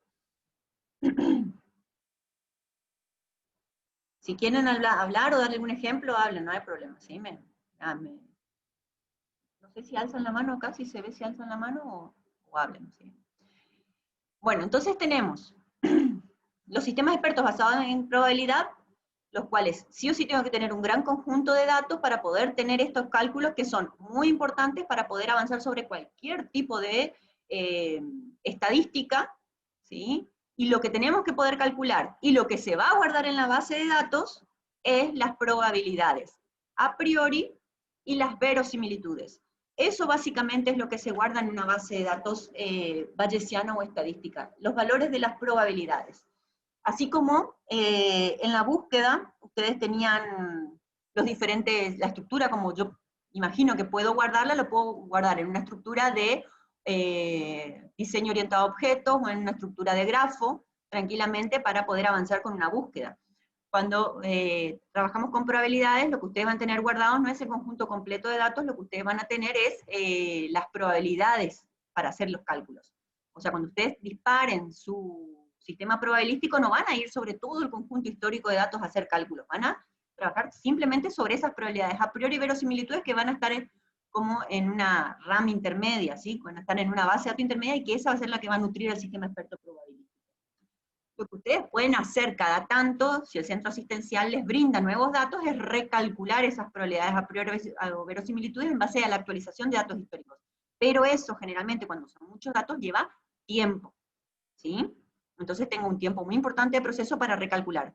Si quieren hablar o darle algún ejemplo, hablen, no hay problema, ¿sí? No sé si alzan la mano acá, si se ve si alzan la mano o hablen, ¿sí? Bueno, entonces tenemos los sistemas expertos basados en probabilidad, los cuales sí o sí tengo que tener un gran conjunto de datos para poder tener estos cálculos que son muy importantes para poder avanzar sobre cualquier tipo de estadística, ¿sí? Y lo que tenemos que poder calcular y lo que se va a guardar en la base de datos es las probabilidades a priori y las verosimilitudes. Eso básicamente es lo que se guarda en una base de datos bayesiana o estadística, los valores de las probabilidades. Así como en la búsqueda, ustedes tenían los diferentes, la estructura como yo imagino que puedo guardarla, lo puedo guardar en una estructura de diseño orientado a objetos o en una estructura de grafo, tranquilamente para poder avanzar con una búsqueda. Cuando trabajamos con probabilidades, lo que ustedes van a tener guardados no es el conjunto completo de datos, lo que ustedes van a tener es las probabilidades para hacer los cálculos. O sea, cuando ustedes disparen su sistema probabilístico, no van a ir sobre todo el conjunto histórico de datos a hacer cálculos, van a trabajar simplemente sobre esas probabilidades a priori y verosimilitudes que van a estar como en una RAM intermedia, ¿sí? Van a estar en una base de datos intermedia y que esa va a ser la que va a nutrir el sistema experto probabilístico. Lo que ustedes pueden hacer cada tanto, si el centro asistencial les brinda nuevos datos, es recalcular esas probabilidades a priori o verosimilitudes en base a la actualización de datos históricos. Pero eso generalmente cuando son muchos datos lleva tiempo, ¿sí? Entonces tengo un tiempo muy importante de proceso para recalcular.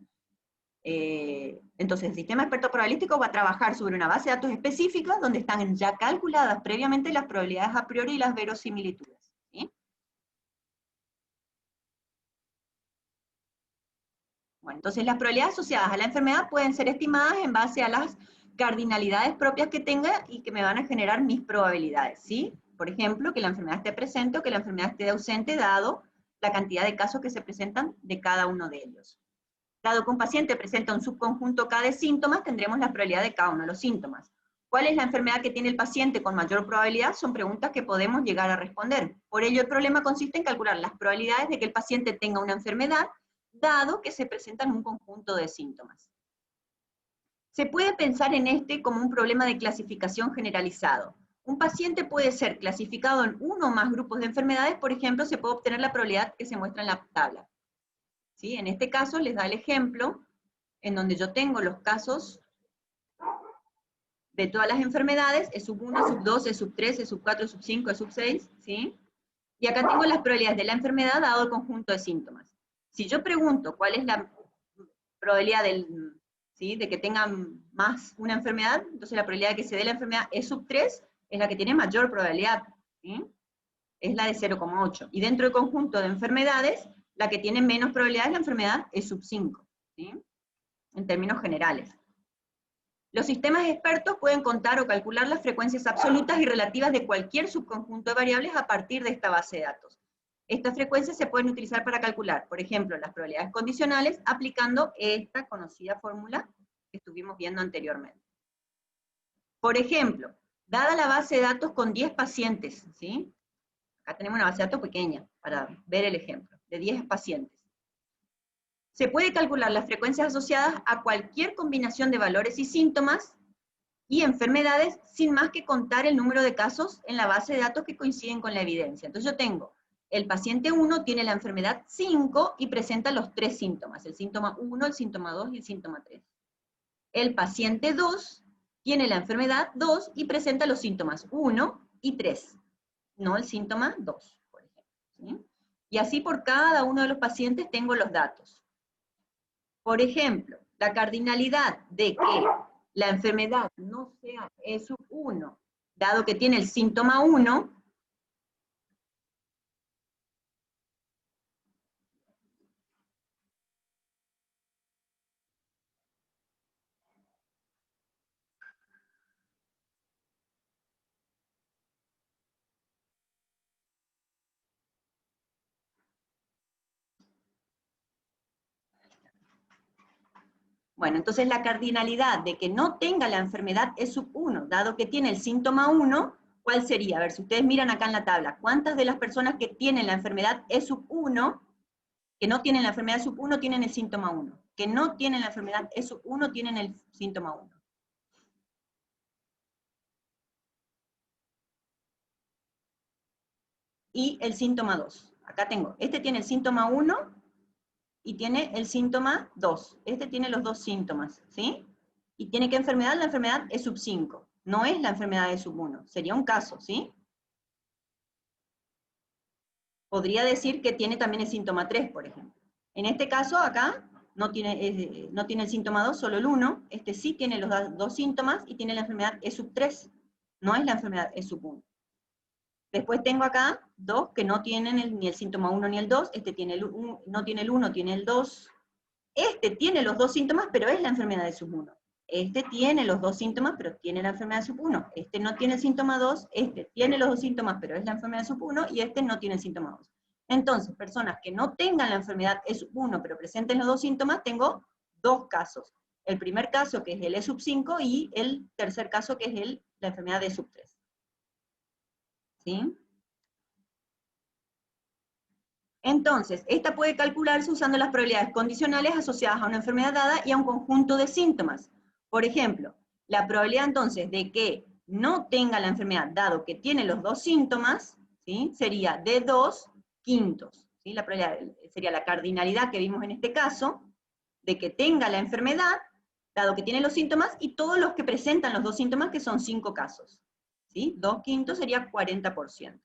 Entonces el sistema experto probabilístico va a trabajar sobre una base de datos específica donde están ya calculadas previamente las probabilidades a priori y las verosimilitudes, ¿sí? Bueno, entonces las probabilidades asociadas a la enfermedad pueden ser estimadas en base a las cardinalidades propias que tenga y que me van a generar mis probabilidades, ¿sí? Por ejemplo, que la enfermedad esté presente o que la enfermedad esté ausente, dado la cantidad de casos que se presentan de cada uno de ellos. Dado que un paciente presenta un subconjunto K de síntomas, tendremos la probabilidad de cada uno de los síntomas. ¿Cuál es la enfermedad que tiene el paciente con mayor probabilidad? Son preguntas que podemos llegar a responder. Por ello, el problema consiste en calcular las probabilidades de que el paciente tenga una enfermedad, dado que se presentan un conjunto de síntomas. Se puede pensar en este como un problema de clasificación generalizado. Un paciente puede ser clasificado en uno o más grupos de enfermedades, por ejemplo, se puede obtener la probabilidad que se muestra en la tabla. ¿Sí? En este caso les da el ejemplo en donde yo tengo los casos de todas las enfermedades, es sub 1, sub 2, es sub 3, es sub 4, es sub 5, es sub 6, ¿sí? Y acá tengo las probabilidades de la enfermedad dado el conjunto de síntomas. Si yo pregunto cuál es la probabilidad ¿sí? de que tengan más una enfermedad, entonces la probabilidad de que se dé la enfermedad es sub 3, es la que tiene mayor probabilidad, ¿sí? Es la de 0,8. Y dentro del conjunto de enfermedades, la que tiene menos probabilidad de la enfermedad es sub 5, ¿sí? En términos generales. Los sistemas expertos pueden contar o calcular las frecuencias absolutas y relativas de cualquier subconjunto de variables a partir de esta base de datos. Estas frecuencias se pueden utilizar para calcular, por ejemplo, las probabilidades condicionales aplicando esta conocida fórmula que estuvimos viendo anteriormente. Por ejemplo, dada la base de datos con 10 pacientes, ¿sí? Acá tenemos una base de datos pequeña para ver el ejemplo, de 10 pacientes. Se puede calcular las frecuencias asociadas a cualquier combinación de valores y síntomas y enfermedades sin más que contar el número de casos en la base de datos que coinciden con la evidencia. Entonces yo tengo, el paciente 1 tiene la enfermedad 5 y presenta los 3 síntomas, el síntoma 1, el síntoma 2 y el síntoma 3. El paciente 2 tiene la enfermedad 2 y presenta los síntomas 1 y 3, no el síntoma 2, por ejemplo, ¿sí? Y así por cada uno de los pacientes tengo los datos. Por ejemplo, la cardinalidad de que la enfermedad no sea E1, dado que tiene el síntoma 1, bueno, entonces la cardinalidad de que no tenga la enfermedad E1, dado que tiene el síntoma 1, ¿cuál sería? A ver, si ustedes miran acá en la tabla, ¿cuántas de las personas que tienen la enfermedad E1, que no tienen la enfermedad E1, tienen el síntoma 1? Que no tienen la enfermedad E1, tienen el síntoma 1. Y el síntoma 2. Acá tengo, este tiene el síntoma 1, y tiene el síntoma 2. Este tiene los dos síntomas, ¿sí? ¿Y tiene qué enfermedad? La enfermedad E5. No es la enfermedad E1. Sería un caso, ¿sí? Podría decir que tiene también el síntoma 3, por ejemplo. En este caso, acá, no tiene el síntoma 2, solo el 1. Este sí tiene los dos síntomas y tiene la enfermedad E3. No es la enfermedad E1. Después tengo acá dos que no tienen ni el síntoma 1 ni el 2. Este tiene no tiene el 1, tiene el 2. Este tiene los dos síntomas, pero es la enfermedad de sub 1. Este tiene los dos síntomas, pero tiene la enfermedad de sub 1. Este no tiene el síntoma 2, este tiene los dos síntomas, pero es la enfermedad de sub 1, y este no tiene el síntoma 2. Entonces, personas que no tengan la enfermedad E sub 1, pero presenten los dos síntomas, tengo dos casos. El primer caso, que es el E sub 5, y el tercer caso, que es la enfermedad de E sub 3. ¿Sí? Entonces, esta puede calcularse usando las probabilidades condicionales asociadas a una enfermedad dada y a un conjunto de síntomas. Por ejemplo, la probabilidad entonces de que no tenga la enfermedad, dado que tiene los dos síntomas, ¿sí? Sería de 2/5. ¿Sí? La probabilidad sería la cardinalidad que vimos en este caso, de que tenga la enfermedad, dado que tiene los síntomas, y todos los que presentan los dos síntomas, que son 5 casos. ¿Sí? 2/5 sería 40%.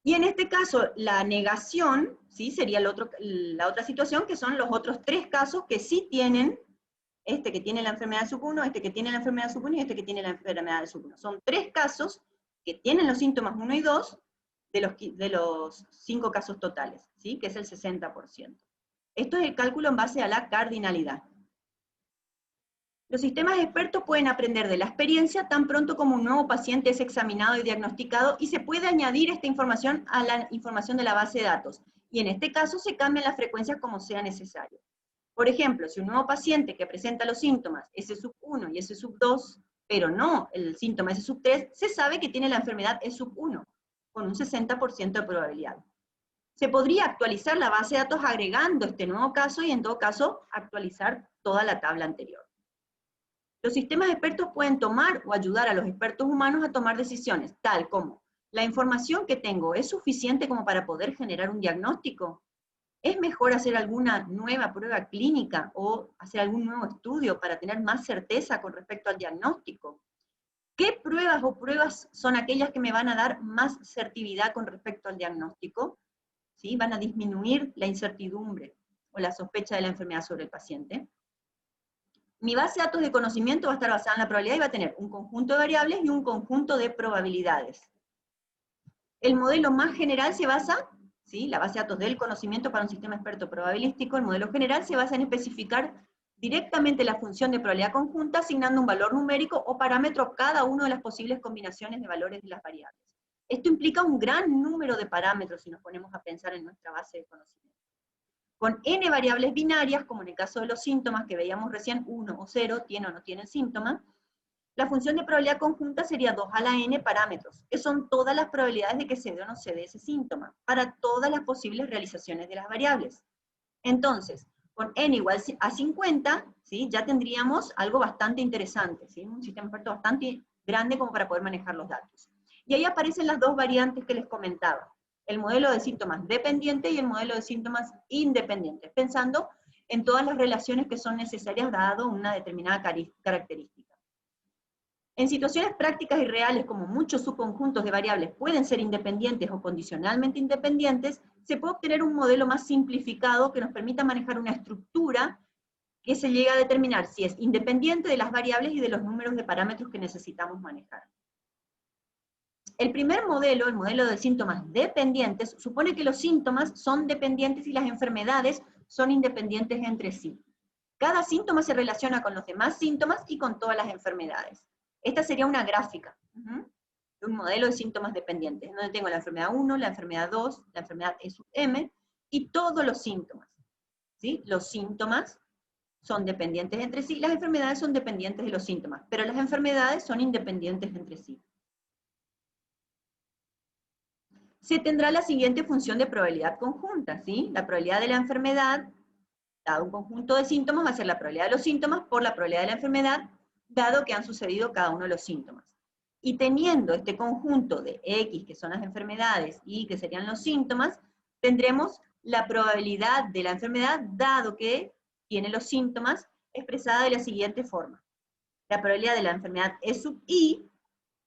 Y en este caso, la negación, ¿sí? Sería la otra situación, que son los otros 3 casos que sí tienen, este que tiene la enfermedad de sub 1, este que tiene la enfermedad de sub 1 y este que tiene la enfermedad de sub 1. Son 3 casos que tienen los síntomas 1 y 2 de los 5 casos totales, ¿sí? Que es el 60%. Esto es el cálculo en base a la cardinalidad. Los sistemas expertos pueden aprender de la experiencia tan pronto como un nuevo paciente es examinado y diagnosticado, y se puede añadir esta información a la información de la base de datos. Y en este caso se cambian las frecuencias como sea necesario. Por ejemplo, si un nuevo paciente que presenta los síntomas S1 y S2, pero no el síntoma S3, se sabe que tiene la enfermedad S1, con un 60% de probabilidad. Se podría actualizar la base de datos agregando este nuevo caso y en todo caso actualizar toda la tabla anterior. Los sistemas expertos pueden tomar o ayudar a los expertos humanos a tomar decisiones, tal como: ¿la información que tengo es suficiente como para poder generar un diagnóstico? ¿Es mejor hacer alguna nueva prueba clínica o hacer algún nuevo estudio para tener más certeza con respecto al diagnóstico? ¿Qué pruebas o pruebas son aquellas que me van a dar más certidumbre con respecto al diagnóstico? ¿Sí? Van a disminuir la incertidumbre o la sospecha de la enfermedad sobre el paciente. Mi base de datos de conocimiento va a estar basada en la probabilidad y va a tener un conjunto de variables y un conjunto de probabilidades. El modelo más general se basa, ¿sí? La base de datos del conocimiento para un sistema experto probabilístico, el modelo general se basa en especificar directamente la función de probabilidad conjunta, asignando un valor numérico o parámetro a cada una de las posibles combinaciones de valores de las variables. Esto implica un gran número de parámetros si nos ponemos a pensar en nuestra base de conocimiento. Con n variables binarias, como en el caso de los síntomas que veíamos recién, 1 o 0, tiene o no tiene el síntoma, la función de probabilidad conjunta sería 2 a la n parámetros, que son todas las probabilidades de que se dé o no se dé ese síntoma, para todas las posibles realizaciones de las variables. Entonces, con n igual a 50, ¿sí? Ya tendríamos algo bastante interesante, ¿sí? Un sistema perfecto bastante grande como para poder manejar los datos. Y ahí aparecen las dos variantes que les comentaba, el modelo de síntomas dependiente y el modelo de síntomas independientes, pensando en todas las relaciones que son necesarias dado una determinada característica. En situaciones prácticas y reales, como muchos subconjuntos de variables pueden ser independientes o condicionalmente independientes, se puede obtener un modelo más simplificado que nos permita manejar una estructura que se llega a determinar si es independiente de las variables y de los números de parámetros que necesitamos manejar. El primer modelo, el modelo de síntomas dependientes, supone que los síntomas son dependientes y las enfermedades son independientes entre sí. Cada síntoma se relaciona con los demás síntomas y con todas las enfermedades. Esta sería una gráfica de un modelo de síntomas dependientes, donde tengo la enfermedad 1, la enfermedad 2, la enfermedad E sub m, y todos los síntomas. ¿Sí? Los síntomas son dependientes entre sí, las enfermedades son dependientes de los síntomas, pero las enfermedades son independientes entre sí. Se tendrá la siguiente función de probabilidad conjunta, ¿sí? La probabilidad de la enfermedad, dado un conjunto de síntomas, va a ser la probabilidad de los síntomas por la probabilidad de la enfermedad, dado que han sucedido cada uno de los síntomas. Y teniendo este conjunto de X, que son las enfermedades, y que serían los síntomas, tendremos la probabilidad de la enfermedad, dado que tiene los síntomas, expresada de la siguiente forma. La probabilidad de la enfermedad E sub I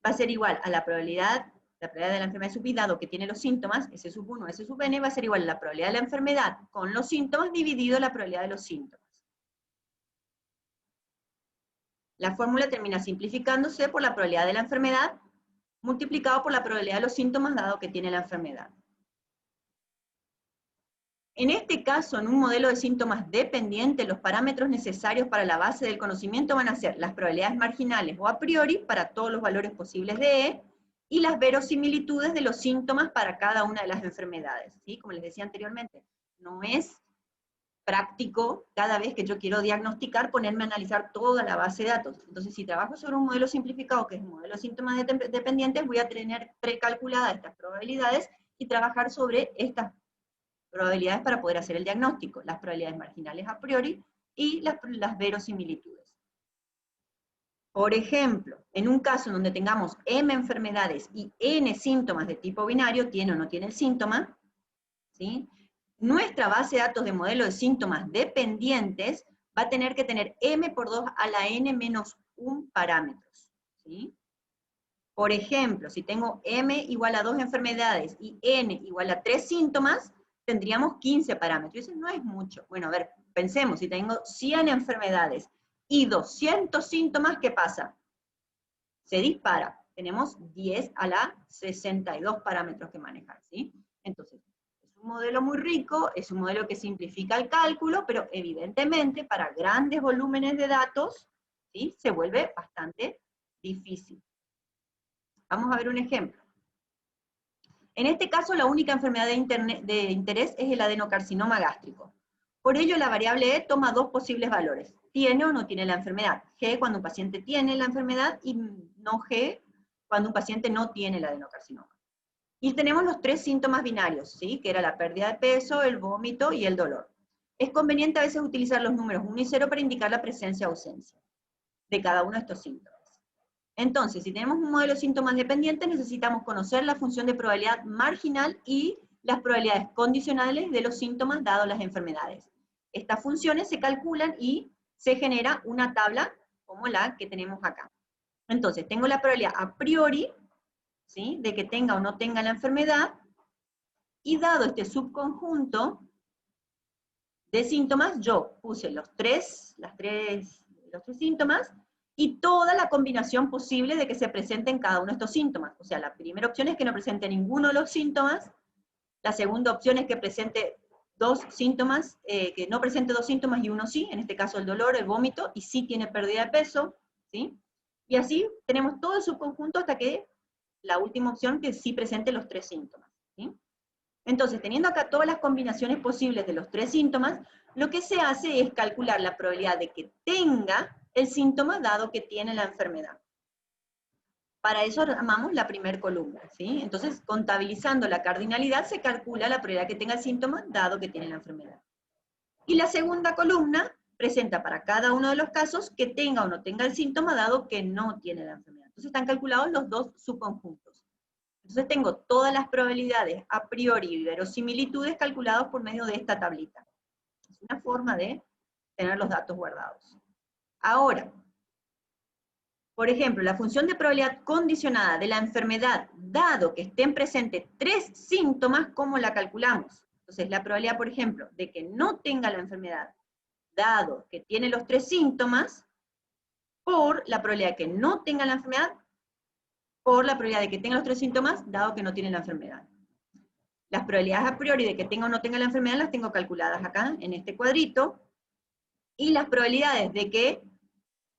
va a ser igual a la probabilidad de la enfermedad sub I, dado que tiene los síntomas, S sub 1, S sub n, va a ser igual a la probabilidad de la enfermedad con los síntomas dividido la probabilidad de los síntomas. La fórmula termina simplificándose por la probabilidad de la enfermedad multiplicado por la probabilidad de los síntomas dado que tiene la enfermedad. En este caso, en un modelo de síntomas dependiente, los parámetros necesarios para la base del conocimiento van a ser las probabilidades marginales o a priori para todos los valores posibles de E, y las verosimilitudes de los síntomas para cada una de las enfermedades, ¿sí? Como les decía anteriormente, no es práctico cada vez que yo quiero diagnosticar ponerme a analizar toda la base de datos. Entonces, si trabajo sobre un modelo simplificado, que es un modelo de síntomas dependientes, voy a tener precalculadas estas probabilidades y trabajar sobre estas probabilidades para poder hacer el diagnóstico, las probabilidades marginales a priori y las verosimilitudes. Por ejemplo, en un caso en donde tengamos m enfermedades y n síntomas de tipo binario, tiene o no tiene el síntoma, ¿sí? Nuestra base de datos de modelo de síntomas dependientes va a tener que tener m por 2 a la n menos 1 parámetros, ¿sí? Por ejemplo, si tengo m igual a 2 enfermedades y n igual a 3 síntomas, tendríamos 15 parámetros. Eso no es mucho. Bueno, a ver, pensemos, si tengo 100 enfermedades y 200 síntomas, ¿qué pasa? Se dispara. Tenemos 10 a la 62 parámetros que manejar, ¿sí? Entonces, es un modelo muy rico, es un modelo que simplifica el cálculo, pero evidentemente para grandes volúmenes de datos, ¿sí? Se vuelve bastante difícil. Vamos a ver un ejemplo. En este caso, la única enfermedad de interés es el adenocarcinoma gástrico. Por ello, la variable E toma dos posibles valores. Tiene o no tiene la enfermedad. G cuando un paciente tiene la enfermedad y no G cuando un paciente no tiene el adenocarcinoma. Y tenemos los 3 síntomas binarios, ¿sí? Que era la pérdida de peso, el vómito y el dolor. Es conveniente a veces utilizar los números 1 y 0 para indicar la presencia o ausencia de cada uno de estos síntomas. Entonces, si tenemos un modelo de síntomas dependientes, necesitamos conocer la función de probabilidad marginal y las probabilidades condicionales de los síntomas dados las enfermedades. Estas funciones se calculan y se genera una tabla como la que tenemos acá. Entonces, tengo la probabilidad a priori, ¿sí? De que tenga o no tenga la enfermedad, y dado este subconjunto de síntomas, yo puse los tres síntomas, y toda la combinación posible de que se presenten cada uno de estos síntomas. O sea, la primera opción es que no presente ninguno de los síntomas, la segunda opción es que presente dos síntomas, que no presente 2 síntomas y uno sí, en este caso el dolor, el vómito, y sí tiene pérdida de peso, ¿sí? Y así tenemos todo el subconjunto hasta que la última opción que sí presente los 3 síntomas, ¿sí? Entonces, teniendo acá todas las combinaciones posibles de los 3 síntomas, lo que se hace es calcular la probabilidad de que tenga el síntoma dado que tiene la enfermedad. Para eso armamos la primera columna, ¿sí? Entonces, contabilizando la cardinalidad, se calcula la probabilidad que tenga el síntoma dado que tiene la enfermedad. Y la segunda columna presenta para cada uno de los casos que tenga o no tenga el síntoma dado que no tiene la enfermedad. Entonces están calculados los dos subconjuntos. Entonces tengo todas las probabilidades a priori y verosimilitudes calculados por medio de esta tablita. Es una forma de tener los datos guardados. Ahora, por ejemplo, la función de probabilidad condicionada de la enfermedad, dado que estén presentes 3 síntomas, ¿cómo la calculamos? Entonces, la probabilidad, por ejemplo, de que no tenga la enfermedad, dado que tiene los 3 síntomas, por la probabilidad de que no tenga la enfermedad, por la probabilidad de que tenga los 3 síntomas, dado que no tiene la enfermedad. Las probabilidades a priori de que tenga o no tenga la enfermedad las tengo calculadas acá, en este cuadrito, y las probabilidades de que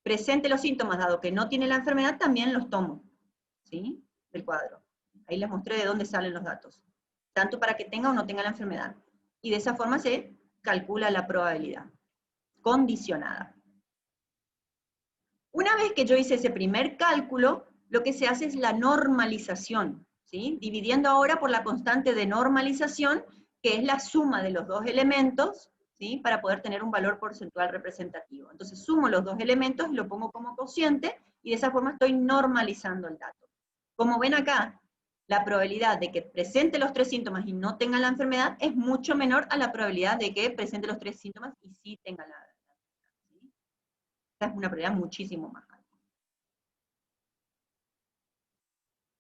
presente los síntomas, dado que no tiene la enfermedad, también los tomo, ¿sí? Del cuadro. Ahí les mostré de dónde salen los datos, tanto para que tenga o no tenga la enfermedad. Y de esa forma se calcula la probabilidad condicionada. Una vez que yo hice ese primer cálculo, lo que se hace es la normalización, ¿sí? Dividiendo ahora por la constante de normalización, que es la suma de los dos elementos, ¿sí? Para poder tener un valor porcentual representativo. Entonces sumo los dos elementos y lo pongo como cociente, y de esa forma estoy normalizando el dato. Como ven acá, la probabilidad de que presente los 3 síntomas y no tenga la enfermedad es mucho menor a la probabilidad de que presente los 3 síntomas y sí tenga la enfermedad. ¿Sí? Esta es una probabilidad muchísimo más alta.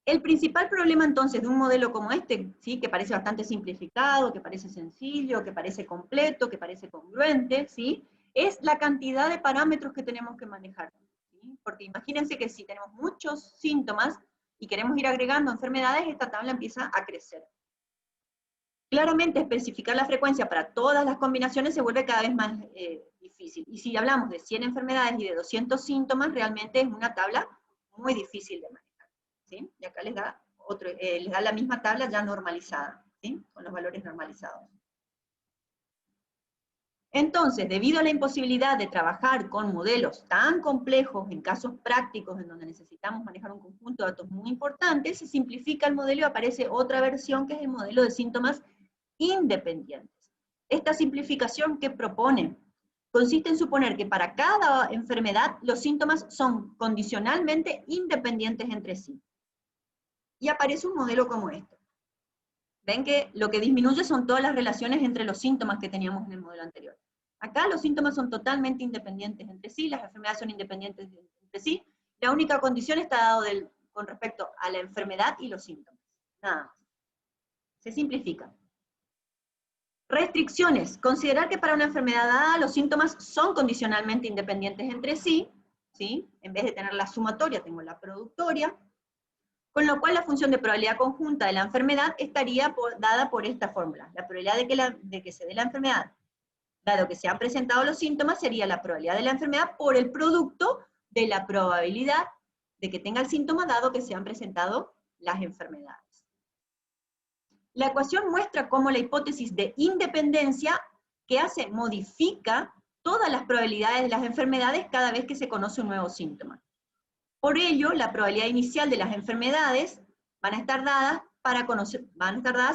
El principal problema entonces de un modelo como este, ¿sí? Que parece bastante simplificado, que parece sencillo, que parece completo, que parece congruente, ¿sí? Es la cantidad de parámetros que tenemos que manejar, ¿sí? Porque imagínense que si tenemos muchos síntomas y queremos ir agregando enfermedades, esta tabla empieza a crecer. Claramente especificar la frecuencia para todas las combinaciones se vuelve cada vez más difícil. Y si hablamos de 100 enfermedades y de 200 síntomas, realmente es una tabla muy difícil de manejar. ¿Sí? Y acá les da la misma tabla ya normalizada, ¿sí? Con los valores normalizados. Entonces, debido a la imposibilidad de trabajar con modelos tan complejos en casos prácticos en donde necesitamos manejar un conjunto de datos muy importantes, se simplifica el modelo y aparece otra versión que es el modelo de síntomas independientes. Esta simplificación que propone consiste en suponer que para cada enfermedad los síntomas son condicionalmente independientes entre sí. Y aparece un modelo como este. Ven que lo que disminuye son todas las relaciones entre los síntomas que teníamos en el modelo anterior. Acá los síntomas son totalmente independientes entre sí, las enfermedades son independientes entre sí, la única condición está dado con respecto a la enfermedad y los síntomas. Nada más. Se simplifica. Restricciones. Considerar que para una enfermedad dada los síntomas son condicionalmente independientes entre sí, ¿sí? En vez de tener la sumatoria, tengo la productoria. Con lo cual la función de probabilidad conjunta de la enfermedad estaría dada por esta fórmula. La probabilidad de que se dé la enfermedad, dado que se han presentado los síntomas, sería la probabilidad de la enfermedad por el producto de la probabilidad de que tenga el síntoma, dado que se han presentado las enfermedades. La ecuación muestra cómo la hipótesis de independencia que hace modifica todas las probabilidades de las enfermedades cada vez que se conoce un nuevo síntoma. Por ello, la probabilidad inicial de las enfermedades van a estar dadas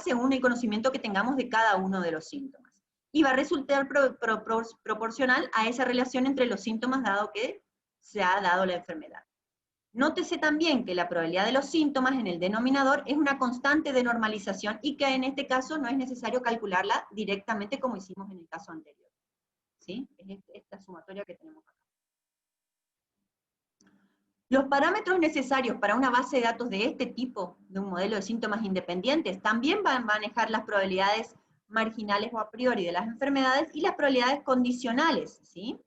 según el conocimiento que tengamos de cada uno de los síntomas. Y va a resultar proporcional a esa relación entre los síntomas dado que se ha dado la enfermedad. Nótese también que la probabilidad de los síntomas en el denominador es una constante de normalización y que en este caso no es necesario calcularla directamente como hicimos en el caso anterior. ¿Sí? Es esta sumatoria que tenemos acá. Los parámetros necesarios para una base de datos de este tipo, de un modelo de síntomas independientes, también van a manejar las probabilidades marginales o a priori de las enfermedades y las probabilidades condicionales, ¿sí?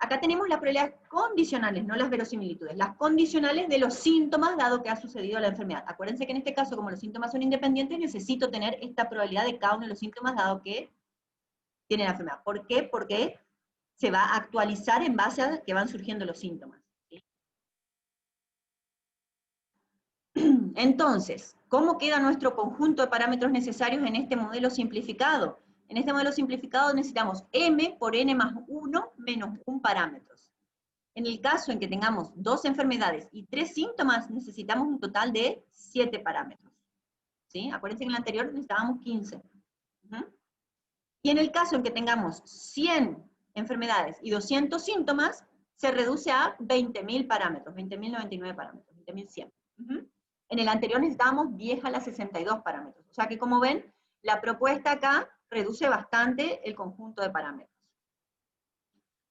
Acá tenemos las probabilidades condicionales, no las verosimilitudes, las condicionales de los síntomas dado que ha sucedido la enfermedad. Acuérdense que en este caso, como los síntomas son independientes, necesito tener esta probabilidad de cada uno de los síntomas dado que tiene la enfermedad. ¿Por qué? Porque se va a actualizar en base a que van surgiendo los síntomas. Entonces, ¿cómo queda nuestro conjunto de parámetros necesarios en este modelo simplificado? En este modelo simplificado necesitamos m por n más 1 menos 1 parámetros. En el caso en que tengamos 2 enfermedades y 3 síntomas, necesitamos un total de 7 parámetros. ¿Sí? Acuérdense que en el anterior necesitábamos 15. Y en el caso en que tengamos 100 enfermedades y 200 síntomas, se reduce a 20.000 parámetros, 20.099 parámetros, 20.100. En el anterior necesitábamos 10 a la 62 parámetros. O sea que, como ven, la propuesta acá reduce bastante el conjunto de parámetros.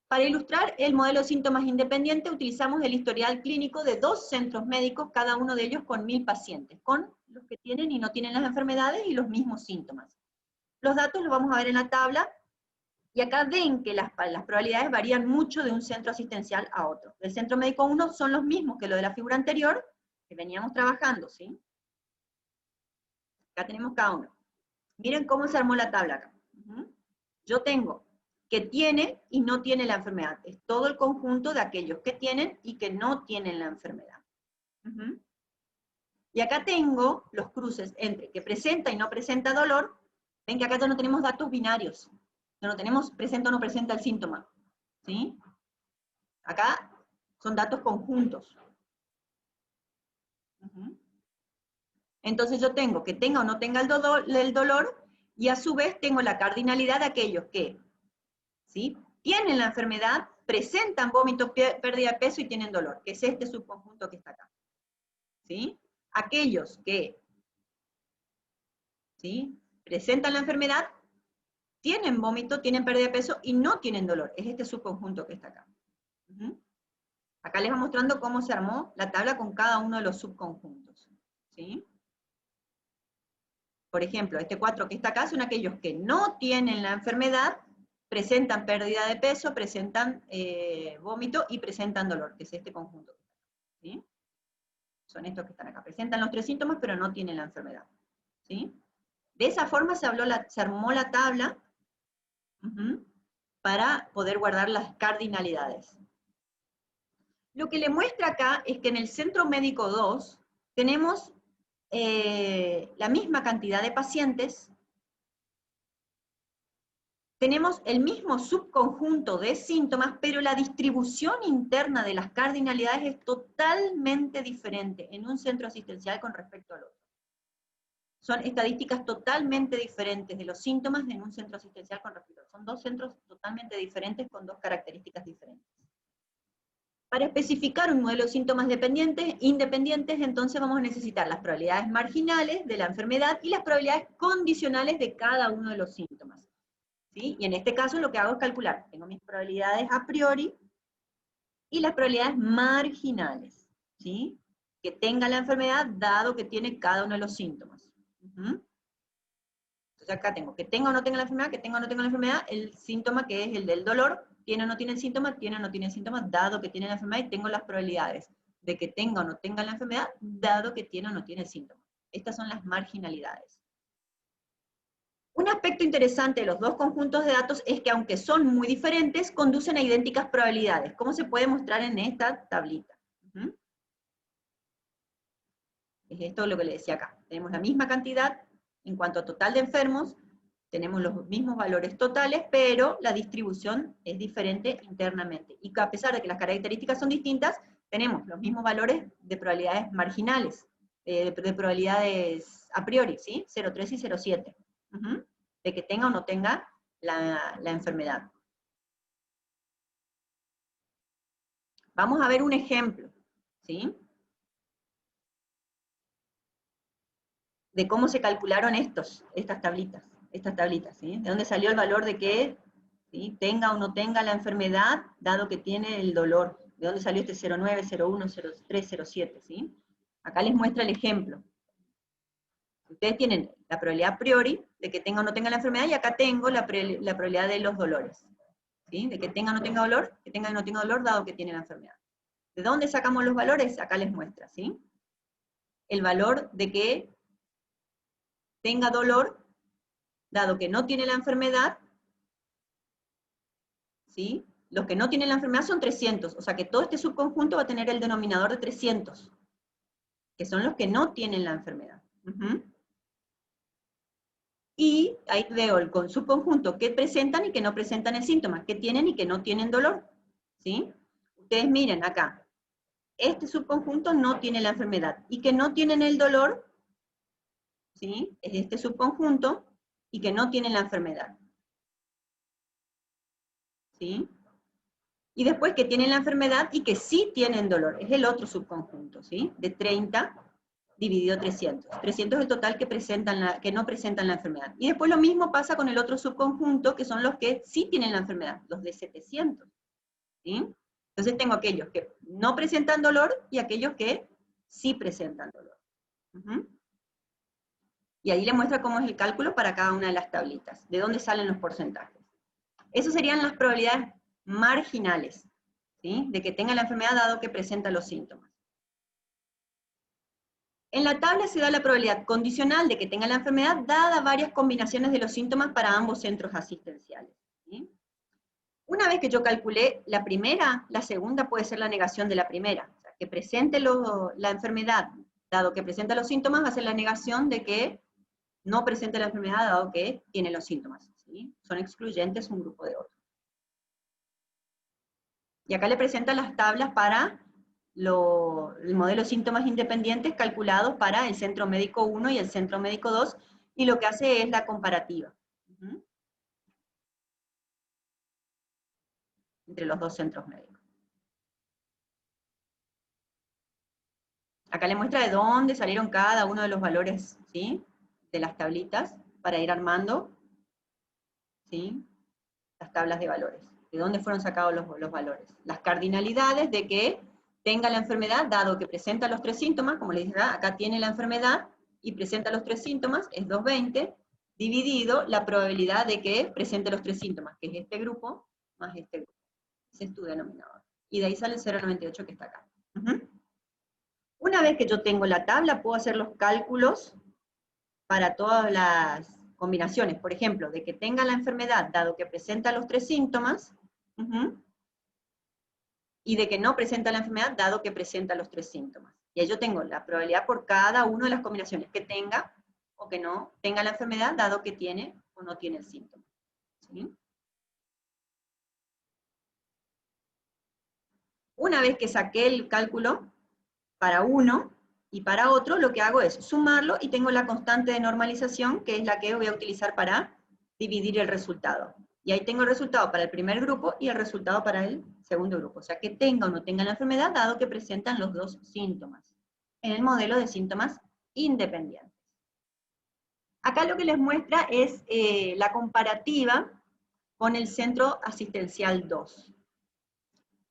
Para ilustrar el modelo de síntomas independiente, utilizamos el historial clínico de 2 centros médicos, cada uno de ellos con 1000 pacientes, con los que tienen y no tienen las enfermedades y los mismos síntomas. Los datos los vamos a ver en la tabla, y acá ven que las probabilidades varían mucho de un centro asistencial a otro. El centro médico 1 son los mismos que lo de la figura anterior, que veníamos trabajando, ¿sí? Acá tenemos cada uno. Miren cómo se armó la tabla acá. Yo tengo que tiene y no tiene la enfermedad. Es todo el conjunto de aquellos que tienen y que no tienen la enfermedad. Y acá tengo los cruces entre que presenta y no presenta dolor. Ven que acá ya no tenemos datos binarios. Ya no tenemos presenta o no presenta el síntoma. ¿Sí? Acá son datos conjuntos. Entonces yo tengo que tenga o no tenga el dolor, y a su vez tengo la cardinalidad de aquellos que, ¿sí?, tienen la enfermedad, presentan vómito, pérdida de peso y tienen dolor, que es este subconjunto que está acá. ¿Sí? Aquellos que, ¿sí?, presentan la enfermedad, tienen vómito, tienen pérdida de peso y no tienen dolor. Es este subconjunto que está acá. Acá les va mostrando cómo se armó la tabla con cada uno de los subconjuntos. ¿Sí? Por ejemplo, este 4 que está acá son aquellos que no tienen la enfermedad, presentan pérdida de peso, presentan vómito y presentan dolor, que es este conjunto. ¿Sí? Son estos que están acá. Presentan los 3 síntomas, pero no tienen la enfermedad. ¿Sí? De esa forma se armó la tabla para poder guardar las cardinalidades. Lo que le muestra acá es que en el Centro Médico 2 tenemos la misma cantidad de pacientes, tenemos el mismo subconjunto de síntomas, pero la distribución interna de las cardinalidades es totalmente diferente en un centro asistencial con respecto al otro. Son estadísticas totalmente diferentes de los síntomas en un centro asistencial con respecto al otro. Son 2 centros totalmente diferentes con 2 características diferentes. Para especificar un modelo de síntomas independientes, entonces vamos a necesitar las probabilidades marginales de la enfermedad y las probabilidades condicionales de cada uno de los síntomas. ¿Sí? Y en este caso lo que hago es calcular, tengo mis probabilidades a priori y las probabilidades marginales, ¿sí?, que tenga la enfermedad dado que tiene cada uno de los síntomas. Entonces acá tengo que tenga o no tenga la enfermedad, que tenga o no tenga la enfermedad, el síntoma que es el del dolor, tiene o no tiene el síntoma, tiene o no tiene el síntoma, dado que tiene la enfermedad, y tengo las probabilidades de que tenga o no tenga la enfermedad, dado que tiene o no tiene el síntoma. Estas son las marginalidades. Un aspecto interesante de los 2 conjuntos de datos es que, aunque son muy diferentes, conducen a idénticas probabilidades, como se puede mostrar en esta tablita. Es esto lo que le decía acá. Tenemos la misma cantidad en cuanto a total de enfermos, tenemos los mismos valores totales, pero la distribución es diferente internamente. Y a pesar de que las características son distintas, tenemos los mismos valores de probabilidades marginales, de probabilidades a priori, ¿sí? 0,3 y 0,7. De que tenga o no tenga la enfermedad. Vamos a ver un ejemplo, ¿sí?, de cómo se calcularon estas tablitas, ¿sí? De dónde salió el valor de que, ¿sí?, tenga o no tenga la enfermedad, dado que tiene el dolor. De dónde salió este 0,9, 0,1, 0,3, 0,7, ¿sí? Acá les muestra el ejemplo. Ustedes tienen la probabilidad a priori de que tenga o no tenga la enfermedad, y acá tengo la probabilidad de los dolores. ¿Sí? De que tenga o no tenga dolor, que tenga o no tenga dolor, dado que tiene la enfermedad. ¿De dónde sacamos los valores? Acá les muestra, ¿sí? El valor de que tenga dolor, dado que no tiene la enfermedad, ¿sí? Los que no tienen la enfermedad son 300, o sea que todo este subconjunto va a tener el denominador de 300, que son los que no tienen la enfermedad. Y ahí veo el subconjunto que presentan y que no presentan el síntoma, que tienen y que no tienen dolor, ¿sí? Ustedes miren acá, este subconjunto no tiene la enfermedad, y que no tienen el dolor, ¿sí? Es este subconjunto, y que no tienen la enfermedad, ¿sí? Y después que tienen la enfermedad y que sí tienen dolor, es el otro subconjunto, ¿sí? De 30 dividido 300. 300 es el total que no presentan la enfermedad. Y después lo mismo pasa con el otro subconjunto, que son los que sí tienen la enfermedad, los de 700, ¿sí? Entonces tengo aquellos que no presentan dolor y aquellos que sí presentan dolor. Y ahí le muestra cómo es el cálculo para cada una de las tablitas, de dónde salen los porcentajes. Esas serían las probabilidades marginales, ¿sí? De que tenga la enfermedad dado que presenta los síntomas. En la tabla se da la probabilidad condicional de que tenga la enfermedad dada varias combinaciones de los síntomas para ambos centros asistenciales, ¿sí? Una vez que yo calculé la primera, la segunda puede ser la negación de la primera. O sea, que presente la enfermedad, dado que presenta los síntomas, va a ser la negación de que no presente la enfermedad, dado que tiene los síntomas, ¿sí? Son excluyentes un grupo de otros. Y acá le presenta las tablas para el modelo de síntomas independientes calculados para el centro médico 1 y el centro médico 2, y lo que hace es la comparativa entre los dos centros médicos. Acá le muestra de dónde salieron cada uno de los valores, ¿sí? De las tablitas, para ir armando, ¿sí? Las tablas de valores. ¿De dónde fueron sacados los valores? Las cardinalidades de que tenga la enfermedad, dado que presenta los 3 síntomas, como les dije, acá tiene la enfermedad y presenta los 3 síntomas, es 220, dividido la probabilidad de que presente los 3 síntomas, que es este grupo más este grupo. Ese es tu denominador. Y de ahí sale el 0,98 que está acá. Una vez que yo tengo la tabla, puedo hacer los cálculos para todas las combinaciones. Por ejemplo, de que tenga la enfermedad, dado que presenta los 3 síntomas, y de que no presenta la enfermedad, dado que presenta los 3 síntomas. Y ahí yo tengo la probabilidad por cada una de las combinaciones, que tenga o que no tenga la enfermedad, dado que tiene o no tiene el síntoma. ¿Sí? Una vez que saqué el cálculo para uno y para otro, lo que hago es sumarlo y tengo la constante de normalización, que es la que voy a utilizar para dividir el resultado. Y ahí tengo el resultado para el primer grupo y el resultado para el segundo grupo. O sea, que tenga o no tenga la enfermedad, dado que presentan los dos síntomas, en el modelo de síntomas independientes. Acá lo que les muestra es la comparativa con el centro asistencial 2.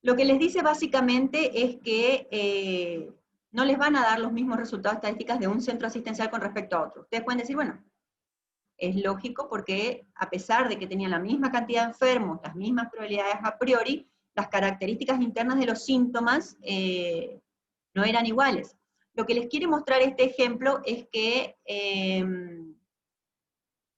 Lo que les dice básicamente es que no les van a dar los mismos resultados estadísticos de un centro asistencial con respecto a otro. Ustedes pueden decir, bueno, es lógico porque a pesar de que tenían la misma cantidad de enfermos, las mismas probabilidades a priori, las características internas de los síntomas no eran iguales. Lo que les quiere mostrar este ejemplo es que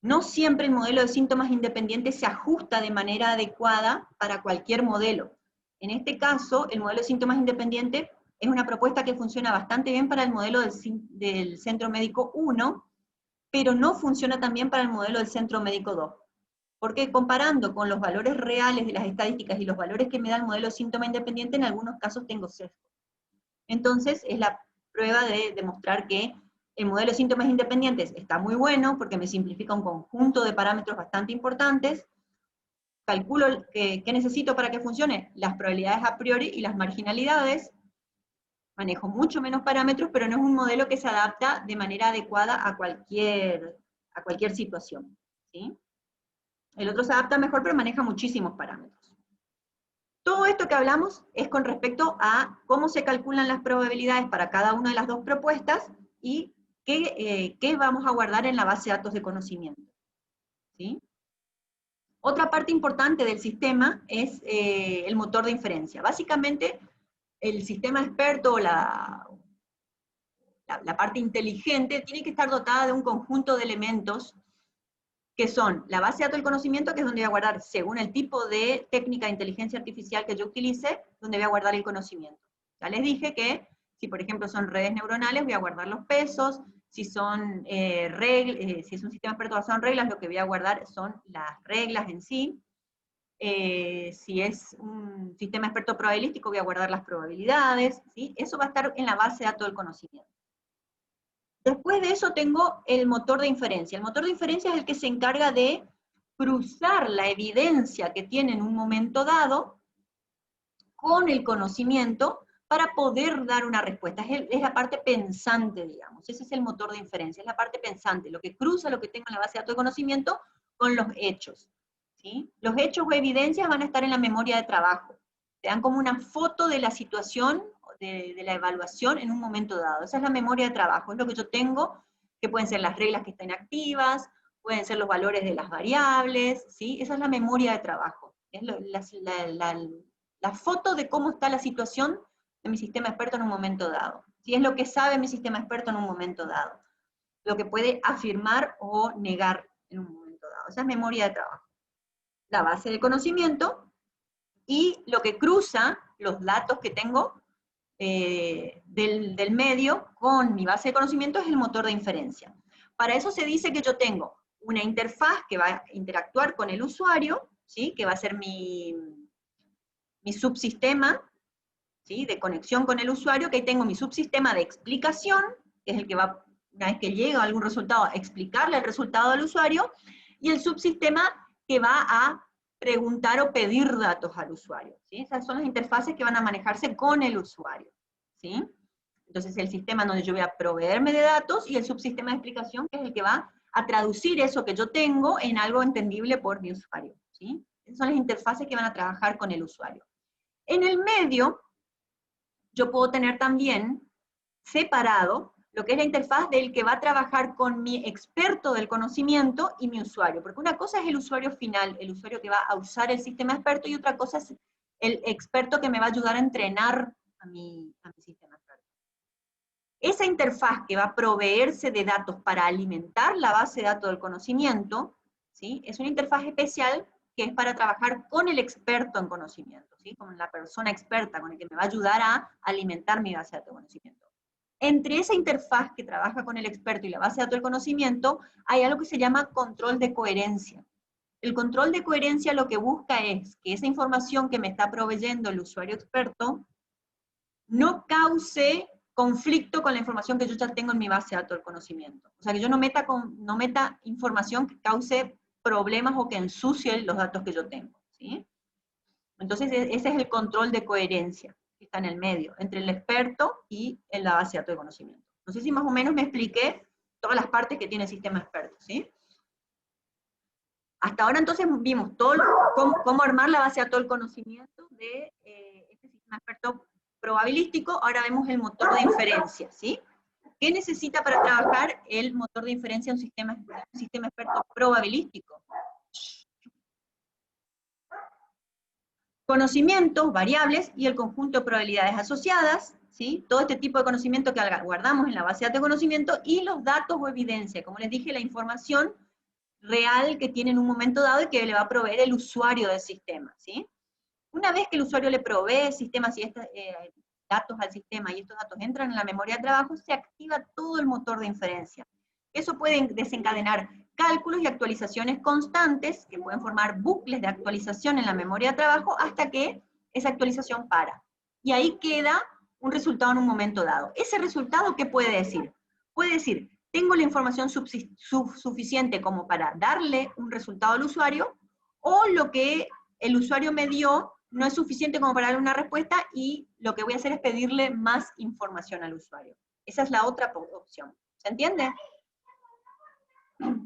no siempre el modelo de síntomas independientes se ajusta de manera adecuada para cualquier modelo. En este caso, el modelo de síntomas independientes es una propuesta que funciona bastante bien para el modelo del centro médico 1, pero no funciona tan bien para el modelo del centro médico 2. Porque comparando con los valores reales de las estadísticas y los valores que me da el modelo de síntoma independiente, en algunos casos tengo sesgo. Entonces, es la prueba de demostrar que el modelo de síntomas independientes está muy bueno, porque me simplifica un conjunto de parámetros bastante importantes. Calculo qué necesito para que funcione, las probabilidades a priori y las marginalidades. Manejo mucho menos parámetros, pero no es un modelo que se adapta de manera adecuada a cualquier situación, ¿sí? El otro se adapta mejor, pero maneja muchísimos parámetros. Todo esto que hablamos es con respecto a cómo se calculan las probabilidades para cada una de las dos propuestas y qué vamos a guardar en la base de datos de conocimiento, ¿sí? Otra parte importante del sistema es el motor de inferencia. Básicamente, el sistema experto, la parte inteligente, tiene que estar dotada de un conjunto de elementos que son la base de datos del conocimiento, que es donde voy a guardar, según el tipo de técnica de inteligencia artificial que yo utilice, donde voy a guardar el conocimiento. Ya les dije que Si por ejemplo son redes neuronales, voy a guardar los pesos. Si son si es un sistema experto basado en reglas, lo que voy a guardar son las reglas en sí. Si es un sistema experto probabilístico, voy a guardar las probabilidades, ¿sí? Eso va a estar en la base de datos del conocimiento. Después de eso tengo el motor de inferencia. El motor de inferencia es el que se encarga de cruzar la evidencia que tiene en un momento dado con el conocimiento para poder dar una respuesta. Es la parte pensante, digamos. Ese es el motor de inferencia, es la parte pensante, lo que cruza lo que tengo en la base de datos de conocimiento con los hechos. ¿Sí? Los hechos o evidencias van a estar en la memoria de trabajo. Te dan como una foto de la situación, de la evaluación en un momento dado. Esa es la memoria de trabajo, es lo que yo tengo, que pueden ser las reglas que están activas, pueden ser los valores de las variables, ¿sí? Esa es la memoria de trabajo. Es la foto de cómo está la situación de mi sistema experto en un momento dado. ¿Sí? Es lo que sabe mi sistema experto en un momento dado. Lo que puede afirmar o negar en un momento dado. Esa es memoria de trabajo. La base de conocimiento, y lo que cruza los datos que tengo del medio con mi base de conocimiento es el motor de inferencia. Para eso se dice que yo tengo una interfaz que va a interactuar con el usuario, ¿sí? Que va a ser mi subsistema, ¿sí? De conexión con el usuario, que ahí tengo mi subsistema de explicación, que es el que va, una vez que llega a algún resultado, a explicarle el resultado al usuario, y el subsistema que va a preguntar o pedir datos al usuario, ¿sí? Esas son las interfaces que van a manejarse con el usuario, ¿sí? Entonces el sistema donde yo voy a proveerme de datos, y el subsistema de explicación, que es el que va a traducir eso que yo tengo en algo entendible por mi usuario, ¿sí? Esas son las interfaces que van a trabajar con el usuario. En el medio, yo puedo tener también separado lo que es la interfaz del que va a trabajar con mi experto del conocimiento y mi usuario, porque una cosa es el usuario final, el usuario que va a usar el sistema experto, y otra cosa es el experto que me va a ayudar a entrenar a mi sistema experto. Esa interfaz que va a proveerse de datos para alimentar la base de datos del conocimiento, ¿sí? Es una interfaz especial que es para trabajar con el experto en conocimiento, ¿sí? Con la persona experta, con el que me va a ayudar a alimentar mi base de datos de conocimiento. Entre esa interfaz que trabaja con el experto y la base de datos del conocimiento, hay algo que se llama control de coherencia. El control de coherencia lo que busca es que esa información que me está proveyendo el usuario experto no cause conflicto con la información que yo ya tengo en mi base de datos del conocimiento. O sea, que yo no meta información que cause problemas o que ensucie los datos que yo tengo, ¿sí? Entonces, ese es el control de coherencia que está en el medio, entre el experto y en la base de datos de conocimiento. No sé si más o menos me expliqué todas las partes que tiene el sistema experto, ¿sí? Hasta ahora entonces vimos cómo armar la base de datos del conocimiento de este sistema experto probabilístico. Ahora vemos el motor de inferencia, ¿sí? ¿Qué necesita para trabajar el motor de inferencia en un sistema experto probabilístico? Conocimientos, variables y el conjunto de probabilidades asociadas, ¿sí? Todo este tipo de conocimiento que guardamos en la base de datos de conocimiento, y los datos o evidencia, como les dije, la información real que tiene en un momento dado y que le va a proveer el usuario del sistema, ¿sí? Una vez que el usuario le provee sistemas y datos al sistema, y estos datos entran en la memoria de trabajo, se activa todo el motor de inferencia. Eso puede desencadenar cálculos y actualizaciones constantes, que pueden formar bucles de actualización en la memoria de trabajo, hasta que esa actualización para. Y ahí queda un resultado en un momento dado. ¿Ese resultado qué puede decir? Puede decir, tengo la información suficiente como para darle un resultado al usuario, o lo que el usuario me dio no es suficiente como para darle una respuesta, y lo que voy a hacer es pedirle más información al usuario. Esa es la otra opción. ¿Se entiende?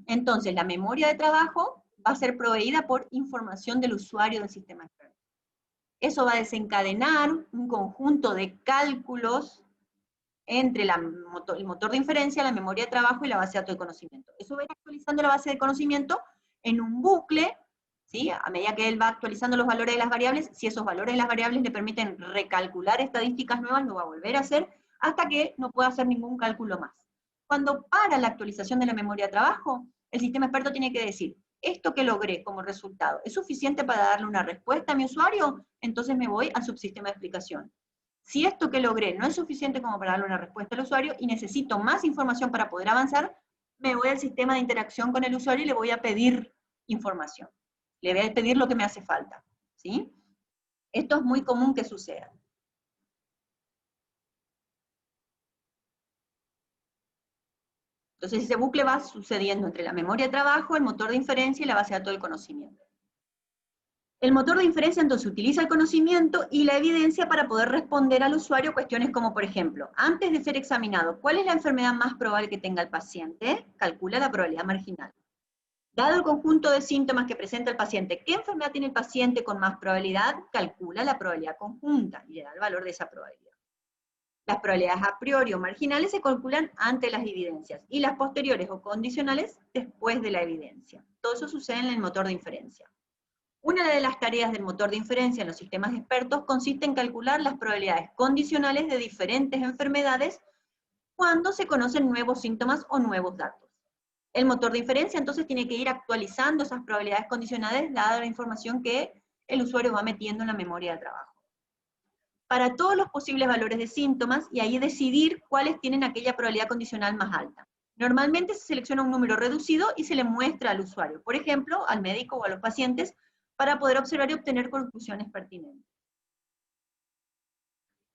Entonces, la memoria de trabajo va a ser proveída por información del usuario del sistema experto. Eso va a desencadenar un conjunto de cálculos entre el motor de inferencia, la memoria de trabajo y la base de datos de conocimiento. Eso va a ir actualizando la base de conocimiento en un bucle, ¿sí? A medida que él va actualizando los valores de las variables, si esos valores de las variables le permiten recalcular estadísticas nuevas, lo va a volver a hacer hasta que no pueda hacer ningún cálculo más. Cuando para la actualización de la memoria de trabajo, el sistema experto tiene que decir, esto que logré como resultado, ¿es suficiente para darle una respuesta a mi usuario? Entonces me voy al subsistema de explicación. Si esto que logré no es suficiente como para darle una respuesta al usuario y necesito más información para poder avanzar, me voy al sistema de interacción con el usuario y le voy a pedir información. Le voy a pedir lo que me hace falta, ¿sí? Esto es muy común que suceda. Entonces ese bucle va sucediendo entre la memoria de trabajo, el motor de inferencia y la base de datos del conocimiento. El motor de inferencia entonces utiliza el conocimiento y la evidencia para poder responder al usuario cuestiones como, por ejemplo, antes de ser examinado, ¿cuál es la enfermedad más probable que tenga el paciente? Calcula la probabilidad marginal. Dado el conjunto de síntomas que presenta el paciente, ¿qué enfermedad tiene el paciente con más probabilidad? Calcula la probabilidad conjunta y le da el valor de esa probabilidad. Las probabilidades a priori o marginales se calculan ante las evidencias y las posteriores o condicionales después de la evidencia. Todo eso sucede en el motor de inferencia. Una de las tareas del motor de inferencia en los sistemas expertos consiste en calcular las probabilidades condicionales de diferentes enfermedades cuando se conocen nuevos síntomas o nuevos datos. El motor de inferencia entonces tiene que ir actualizando esas probabilidades condicionales dada la información que el usuario va metiendo en la memoria de trabajo. Para todos los posibles valores de síntomas y ahí decidir cuáles tienen aquella probabilidad condicional más alta. Normalmente se selecciona un número reducido y se le muestra al usuario, por ejemplo, al médico o a los pacientes, para poder observar y obtener conclusiones pertinentes.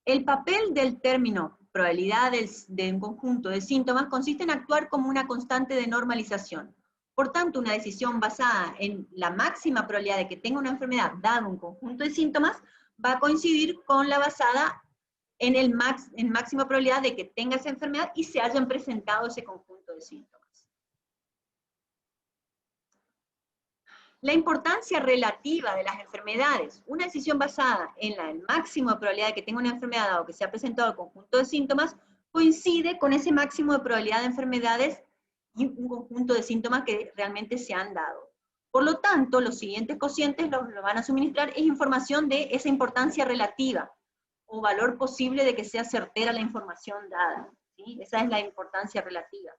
El papel del término probabilidad de un conjunto de síntomas consiste en actuar como una constante de normalización. Por tanto, una decisión basada en la máxima probabilidad de que tenga una enfermedad dado un conjunto de síntomas va a coincidir con la basada en máxima probabilidad de que tenga esa enfermedad y se hayan presentado ese conjunto de síntomas. La importancia relativa de las enfermedades. Una decisión basada en la máximo de probabilidad de que tenga una enfermedad dado que se ha presentado el conjunto de síntomas coincide con ese máximo de probabilidad de enfermedades y un conjunto de síntomas que realmente se han dado. Por lo tanto, los siguientes cocientes lo van a suministrar es información de esa importancia relativa o valor posible de que sea certera la información dada, ¿sí? Esa es la importancia relativa.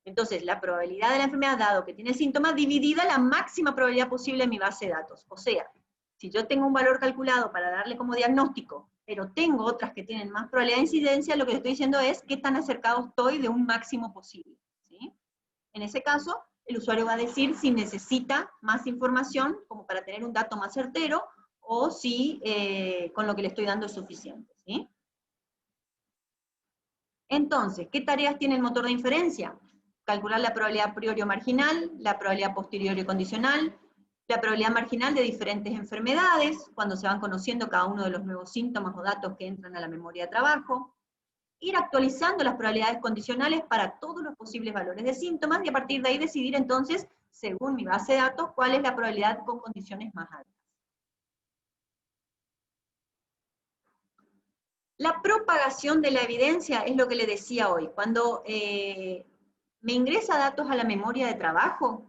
Entonces, la probabilidad de la enfermedad dado que tiene síntomas dividida la máxima probabilidad posible en mi base de datos. O sea, si yo tengo un valor calculado para darle como diagnóstico, pero tengo otras que tienen más probabilidad de incidencia, lo que estoy diciendo es qué tan acercado estoy de un máximo posible, ¿sí? En ese caso, el usuario va a decir si necesita más información como para tener un dato más certero o si con lo que le estoy dando es suficiente, ¿sí? Entonces, ¿qué tareas tiene el motor de inferencia? Calcular la probabilidad a priori o marginal, la probabilidad posterior y condicional, la probabilidad marginal de diferentes enfermedades, cuando se van conociendo cada uno de los nuevos síntomas o datos que entran a la memoria de trabajo, ir actualizando las probabilidades condicionales para todos los posibles valores de síntomas, y a partir de ahí decidir entonces, según mi base de datos, cuál es la probabilidad con condiciones más altas. La propagación de la evidencia es lo que le decía hoy. Cuando me ingresa datos a la memoria de trabajo,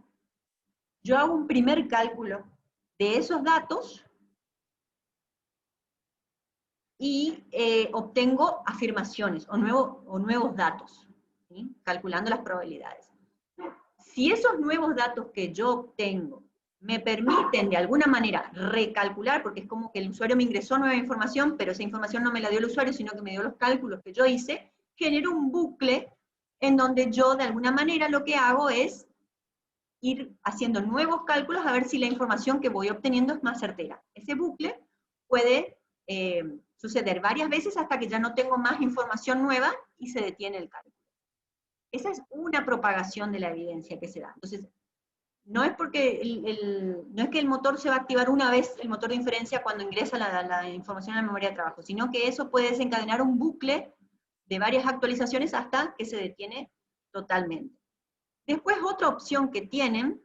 yo hago un primer cálculo de esos datos y obtengo afirmaciones o nuevos datos, ¿sí? Calculando las probabilidades. Si esos nuevos datos que yo obtengo me permiten de alguna manera recalcular, porque es como que el usuario me ingresó nueva información, pero esa información no me la dio el usuario, sino que me dio los cálculos que yo hice, genero un bucle en donde yo de alguna manera lo que hago es ir haciendo nuevos cálculos a ver si la información que voy obteniendo es más certera. Ese bucle puede suceder varias veces hasta que ya no tengo más información nueva y se detiene el cálculo. Esa es una propagación de la evidencia que se da. Entonces, no es porque no es que el motor se va a activar una vez, el motor de inferencia, cuando ingresa la información a la memoria de trabajo, sino que eso puede desencadenar un bucle de varias actualizaciones hasta que se detiene totalmente. Después, otra opción que tienen,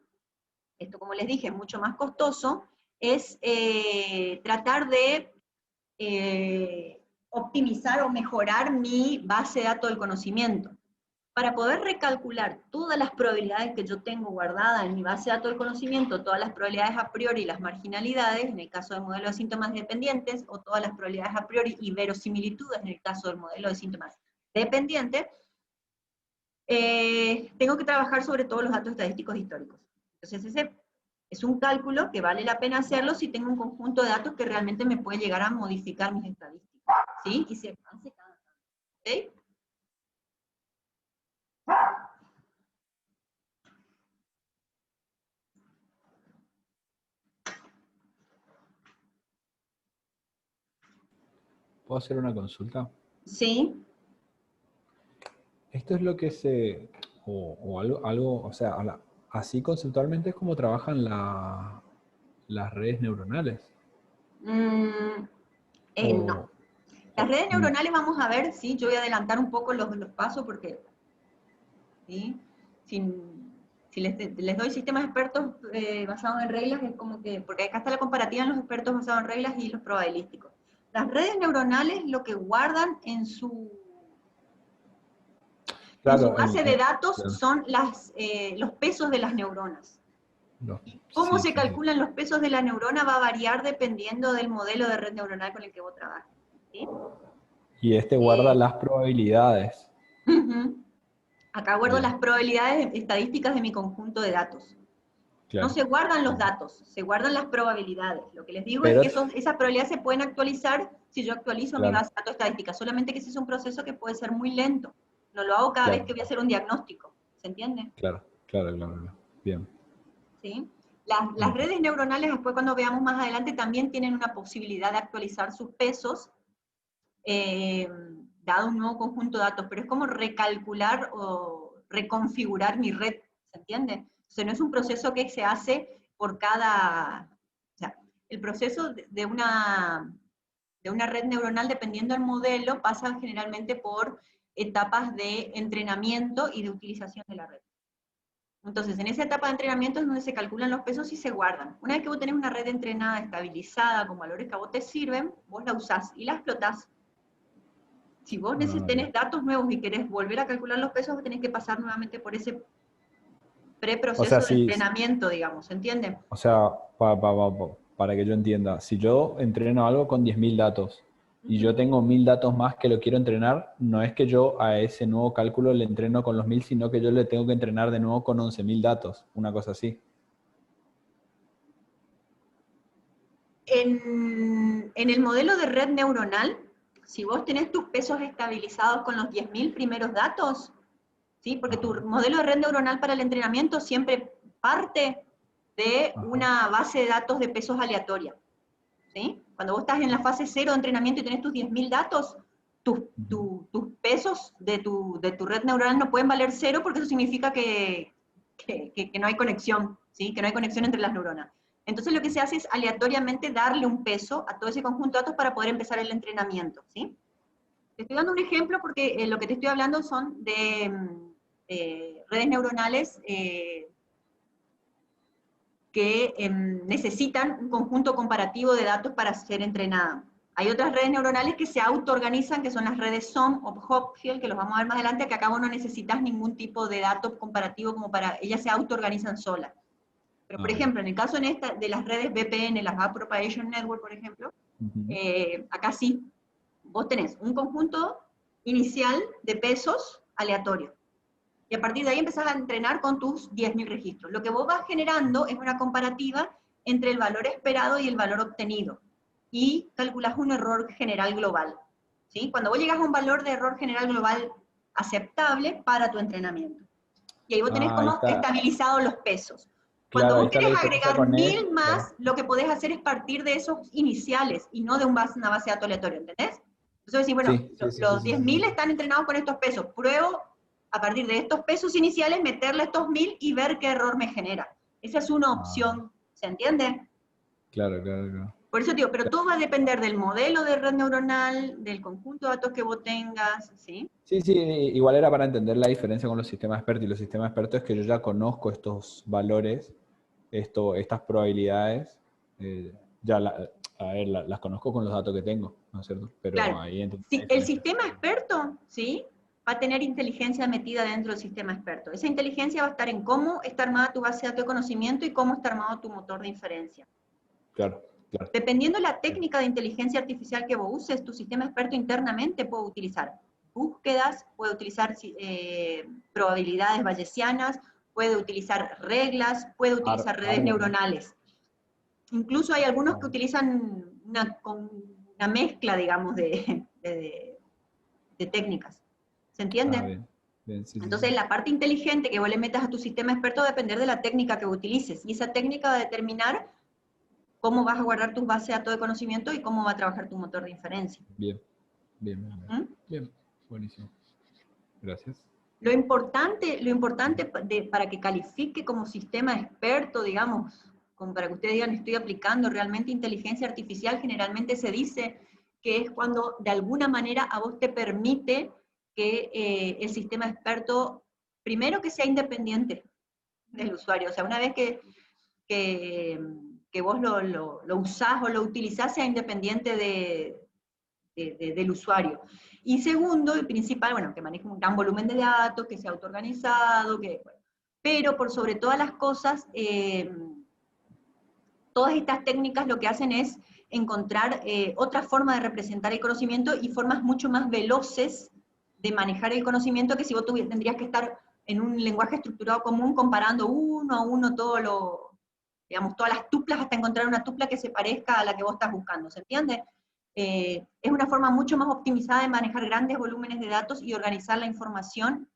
esto como les dije es mucho más costoso, es tratar de optimizar o mejorar mi base de datos del conocimiento. Para poder recalcular todas las probabilidades que yo tengo guardadas en mi base de datos del conocimiento, todas las probabilidades a priori y las marginalidades, en el caso del modelo de síntomas dependientes, o todas las probabilidades a priori y verosimilitudes, en el caso del modelo de síntomas dependientes, tengo que trabajar sobre todos los datos estadísticos históricos. Entonces ese es un cálculo que vale la pena hacerlo si tengo un conjunto de datos que realmente me puede llegar a modificar mis estadísticas. ¿sí? Y se hace cada tanto, ¿ok? ¿Puedo hacer una consulta? Sí. Esto es lo que o algo, o sea, así conceptualmente es como trabajan las redes neuronales. No. O, Las o- redes mm, neuronales vamos a ver, sí, yo voy a adelantar un poco los pasos porque, ¿sí? Si les doy sistemas expertos basados en reglas, es como que, porque acá está la comparativa en los expertos basados en reglas y los probabilísticos. Las redes neuronales lo que guardan en su claro, base de datos claro, son los pesos de las neuronas. ¿Cómo sí, se sí, sí. calculan los pesos de la neurona? Va a variar dependiendo del modelo de red neuronal con el que vos trabajes, ¿sí? Y este guarda Eh, las probabilidades. Ujú. Acá guardo las Bien, probabilidades estadísticas de mi conjunto de datos. No claro. se guardan los Bien. datos, se guardan las probabilidades. Lo que les digo es Pero, que esas probabilidades se pueden actualizar si yo actualizo mi claro, base de datos estadística, solamente que ese es un proceso que puede ser muy lento. No lo hago cada vez claro, que voy a hacer un diagnóstico, ¿se entiende? claro, claro, claro, claro. Bien. ¿Sí? Las Ok. redes neuronales, después cuando veamos más adelante, también tienen una posibilidad de actualizar sus pesos, eh, dado un nuevo conjunto de datos, pero es como recalcular o reconfigurar mi red, ¿se entiende? O sea, no es un proceso que se hace por cada, o sea, el proceso de una red neuronal, dependiendo del modelo, pasa generalmente por etapas de entrenamiento y de utilización de la red. Entonces, en esa etapa de entrenamiento es donde se calculan los pesos y se guardan. Una vez que vos tenés una red entrenada, estabilizada, con valores que a vos te sirven, vos la usás y la explotás. Si vos Ah, tenés bien. datos nuevos y querés volver a calcular los pesos, vos tenés que pasar nuevamente por ese O sea, preproceso de sí, entrenamiento, digamos, ¿se entiende? o sea, para que yo entienda, si yo entreno algo con 10.000 datos y yo Ujú. tengo 1.000 datos más que lo quiero entrenar, no es que yo a ese nuevo cálculo le entreno con los 1.000, sino que yo le tengo que entrenar de nuevo con 11.000 datos, una cosa así. En el modelo de red neuronal, si vos tenés tus pesos estabilizados con los 10.000 primeros datos, ¿sí? Porque tu Ajá, modelo de red neuronal para el entrenamiento siempre parte de ajá. una base de datos de pesos aleatoria, ¿sí? Cuando vos estás en la fase 0 de entrenamiento y tenés tus 10.000 datos, Ujú. tus pesos de tu red neuronal no pueden valer 0 porque eso significa que no hay conexión, ¿sí? Que no hay conexión entre las neuronas. Entonces lo que se hace es aleatoriamente darle un peso a todo ese conjunto de datos para poder empezar el entrenamiento, ¿sí? Te estoy dando un ejemplo porque lo que te estoy hablando son de redes neuronales que necesitan un conjunto comparativo de datos para ser entrenadas. Hay otras redes neuronales que se autoorganizan, que son las redes SOM o Hopfield, que los vamos a ver más adelante, que acá vos no necesitas ningún tipo de dato comparativo como para, ellas se autoorganizan solas. Pero, por Ah, bien. ejemplo, en el caso de las redes VPN, las Web Propagation Network, por ejemplo, Ujú. acá sí, vos tenés un conjunto inicial de pesos aleatorios. Y a partir de ahí empezás a entrenar con tus 10.000 registros. Lo que vos vas generando es una comparativa entre el valor esperado y el valor obtenido. Y calculás un error general global. ¿Sí? Cuando vos llegas a un valor de error general global aceptable para tu entrenamiento. Y ahí vos tenés Ah, ahí como está. estabilizados los pesos. Cuando Claro, ahí vos está la querés diferencia agregar con 1.000 claro. más, lo que podés hacer es partir de esos iniciales y no de una base de datos aleatoria, ¿entendés? Entonces decís, bueno, Sí, sí, sí, sí, los sí, sí, 10.000 sí. están entrenados con estos pesos. Pruebo a partir de estos pesos iniciales meterle estos 1.000 y ver qué error me genera. Esa es una Ah, opción, ¿se entiende? claro, claro, claro. Por eso digo, pero todo va a depender del modelo de red neuronal, del conjunto de datos que vos tengas, ¿sí? Sí, sí, igual era para entender la diferencia con los sistemas expertos. Y los sistemas expertos es que yo ya conozco estos valores, estas probabilidades, ya a ver, las conozco con los datos que tengo, ¿no es cierto? Pero Claro, ahí entiendo la si el diferencia. sistema experto, ¿sí? Va a tener inteligencia metida dentro del sistema experto. Esa inteligencia va a estar en cómo está armada tu base de datos de conocimiento y cómo está armado tu motor de inferencia. Claro, claro. Dependiendo de la técnica de inteligencia artificial que vos uses, tu sistema experto internamente puede utilizar búsquedas, puede utilizar probabilidades bayesianas, puede utilizar reglas, puede utilizar redes Árbol, ¿no? neuronales. Incluso hay algunos que Ah, utilizan una mezcla, digamos, de técnicas. ¿Se entiende? Ah, bien. Bien, sí, sí, Entonces, sí. la parte inteligente que vos le metas a tu sistema experto va a depender de la técnica que utilices, y esa técnica va a determinar cómo vas a guardar tus bases de datos de conocimiento y cómo va a trabajar tu motor de inferencia. Bien, bien, bien, bien. ¿Mm? Bien, buenísimo. Gracias. Lo importante para que califique como sistema experto, digamos, como para que ustedes digan, estoy aplicando realmente inteligencia artificial, generalmente se dice que es cuando de alguna manera a vos te permite que el sistema experto, primero que sea independiente del usuario, o sea, una vez que vos lo usás o lo utilizás, sea independiente del usuario. Y segundo, y principal, bueno, que maneje un gran volumen de datos, que sea autoorganizado, bueno, pero por sobre todas las cosas, todas estas técnicas lo que hacen es encontrar otra forma de representar el conocimiento y formas mucho más veloces de manejar el conocimiento que si vos tendrías que estar en un lenguaje estructurado común comparando uno a uno digamos, todas las tuplas hasta encontrar una tupla que se parezca a la que vos estás buscando, ¿se entiende? Es una forma mucho más optimizada de manejar grandes volúmenes de datos y organizar la información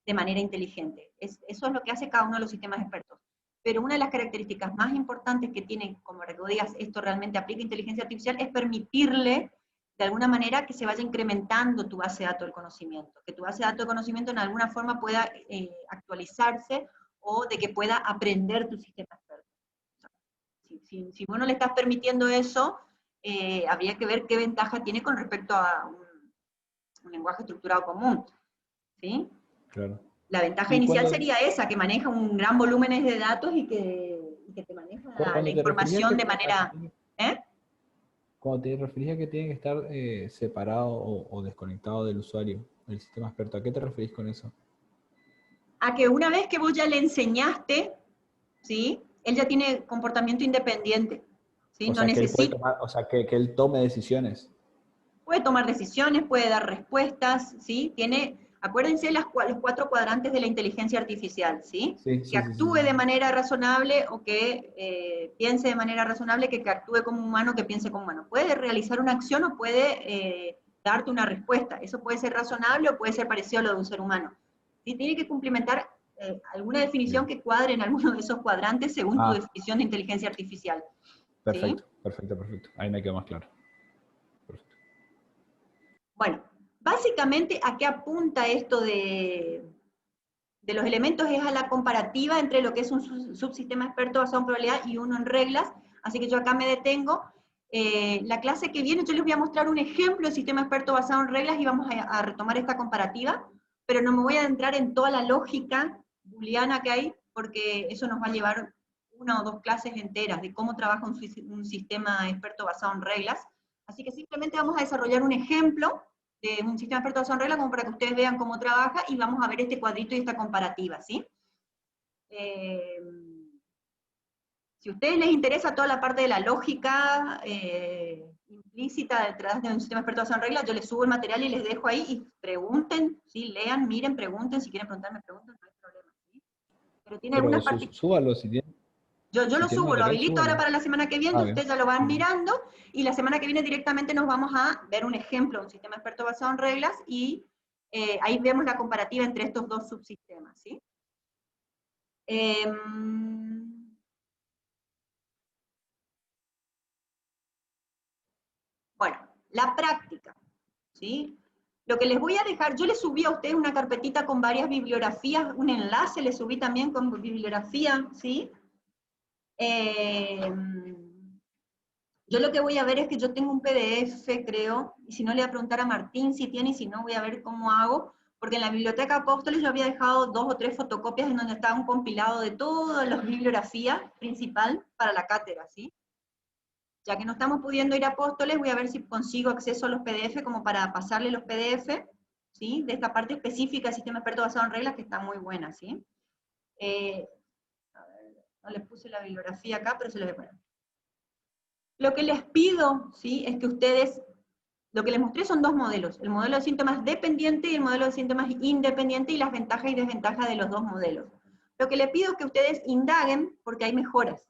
de manera inteligente. Eso es lo que hace cada uno de los sistemas expertos. Pero una de las características más importantes que tiene, como para que vos digas, esto realmente aplica inteligencia artificial, es permitirle, de alguna manera, que se vaya incrementando tu base de datos del conocimiento, que tu base de datos de conocimiento en alguna forma pueda actualizarse, o de que pueda aprender tu sistema experto. Si vos no le estás permitiendo eso, habría que ver qué ventaja tiene con respecto a un lenguaje estructurado común, ¿sí? Claro. La ventaja Y inicial cuando, sería esa, que maneja un gran volumen de datos y que te maneja la cuando te referías información de manera... ¿eh? cuando te referías a que tiene que estar separado o desconectado del usuario, del sistema experto, ¿a qué te referís con eso? A que una vez que vos ya le enseñaste, ¿sí? Él ya tiene comportamiento independiente, ¿sí? O No sea, que él puede necesita... tomar, o sea, que él tome decisiones. Puede tomar decisiones, puede dar respuestas, ¿sí? Acuérdense los 4 cuadrantes de la inteligencia artificial, ¿sí? Sí, Que sí, sí, sí, actúe sí. de manera razonable o que piense de manera razonable, que actúe como humano, que piense como humano. Puede realizar una acción o puede darte una respuesta. Eso puede ser razonable o puede ser parecido a lo de un ser humano. ¿Sí? Tiene que cumplimentar alguna definición Bien. que cuadre en alguno de esos cuadrantes según tu Ah, definición de inteligencia artificial, ¿sí? perfecto, perfecto, perfecto. Ahí me quedó más claro. Perfecto. Bueno, básicamente, ¿a qué apunta esto de los elementos? Es a la comparativa entre lo que es un subsistema experto basado en probabilidad y uno en reglas, así que yo acá me detengo. La clase que viene yo les voy a mostrar un ejemplo de sistema experto basado en reglas y vamos a retomar esta comparativa, pero no me voy a adentrar en toda la lógica booleana que hay, porque eso nos va a llevar 1 o 2 clases enteras de cómo trabaja un sistema experto basado en reglas, así que simplemente vamos a desarrollar un ejemplo de un sistema experto basado en reglas, como para que ustedes vean cómo trabaja, y vamos a ver este cuadrito y esta comparativa, ¿sí? Si a ustedes les interesa toda la parte de la lógica implícita detrás de un sistema experto basado en reglas, yo les subo el material y les dejo ahí, y pregunten, ¿sí? Lean, miren, pregunten, si quieren preguntarme, pregunten, no hay problema, ¿sí? Pero tiene Pero algunas partes... súbalo si tiene, Yo si lo tiene subo, lo material, habilito ahora súbalo. para la semana que viene, Ah, ustedes bien. ya lo van mirando, y la semana que viene directamente nos vamos a ver un ejemplo de un sistema experto basado en reglas, y ahí vemos la comparativa entre estos dos subsistemas, ¿sí? Bueno, la práctica, ¿sí? Lo que les voy a dejar, yo les subí a ustedes una carpetita con varias bibliografías, un enlace les subí también con bibliografía, ¿sí? Yo lo que voy a ver es que yo tengo un PDF, creo, y si no le voy a preguntar a Martín si tiene, y si no voy a ver cómo hago, porque en la Biblioteca Apóstoles yo había dejado 2 o 3 fotocopias en donde estaba un compilado de todas las bibliografías principal para la cátedra, ¿sí? Ya que no estamos pudiendo ir a Apóstoles, voy a ver si consigo acceso a los PDF como para pasarle los PDF, ¿sí? De esta parte específica del sistema experto basado en reglas, que está muy buena, ¿sí? A ver, no les puse la bibliografía acá, pero se los voy a poner. Lo que les pido, ¿sí? Es que ustedes, lo que les mostré son 2 modelos, el modelo de síntomas dependiente y el modelo de síntomas independiente, y las ventajas y desventajas de los 2 modelos. Lo que les pido es que ustedes indaguen, porque hay mejoras.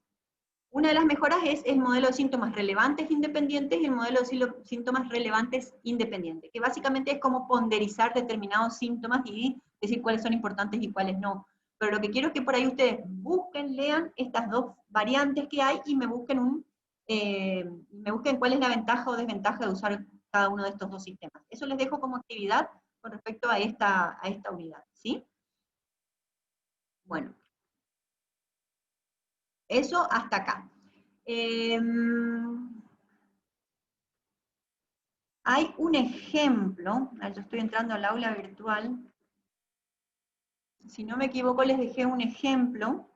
Una de las mejoras es el modelo de síntomas relevantes independientes y el modelo de síntomas relevantes independientes, que básicamente es como ponderizar determinados síntomas y decir cuáles son importantes y cuáles no. Pero lo que quiero es que por ahí ustedes busquen, lean estas dos variantes que hay y me busquen cuál es la ventaja o desventaja de usar cada uno de estos dos sistemas. Eso les dejo como actividad con respecto a esta unidad, ¿sí? Bueno, eso hasta acá. Hay un ejemplo, yo estoy entrando al aula virtual, si no me equivoco les dejé un ejemplo.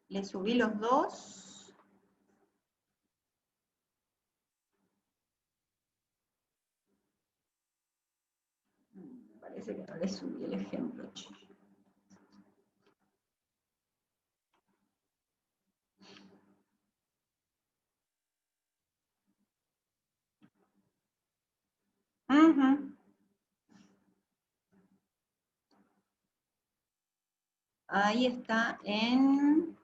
Les subí los dos. Parece que no les subí el ejemplo. Ujú. Ahí está en...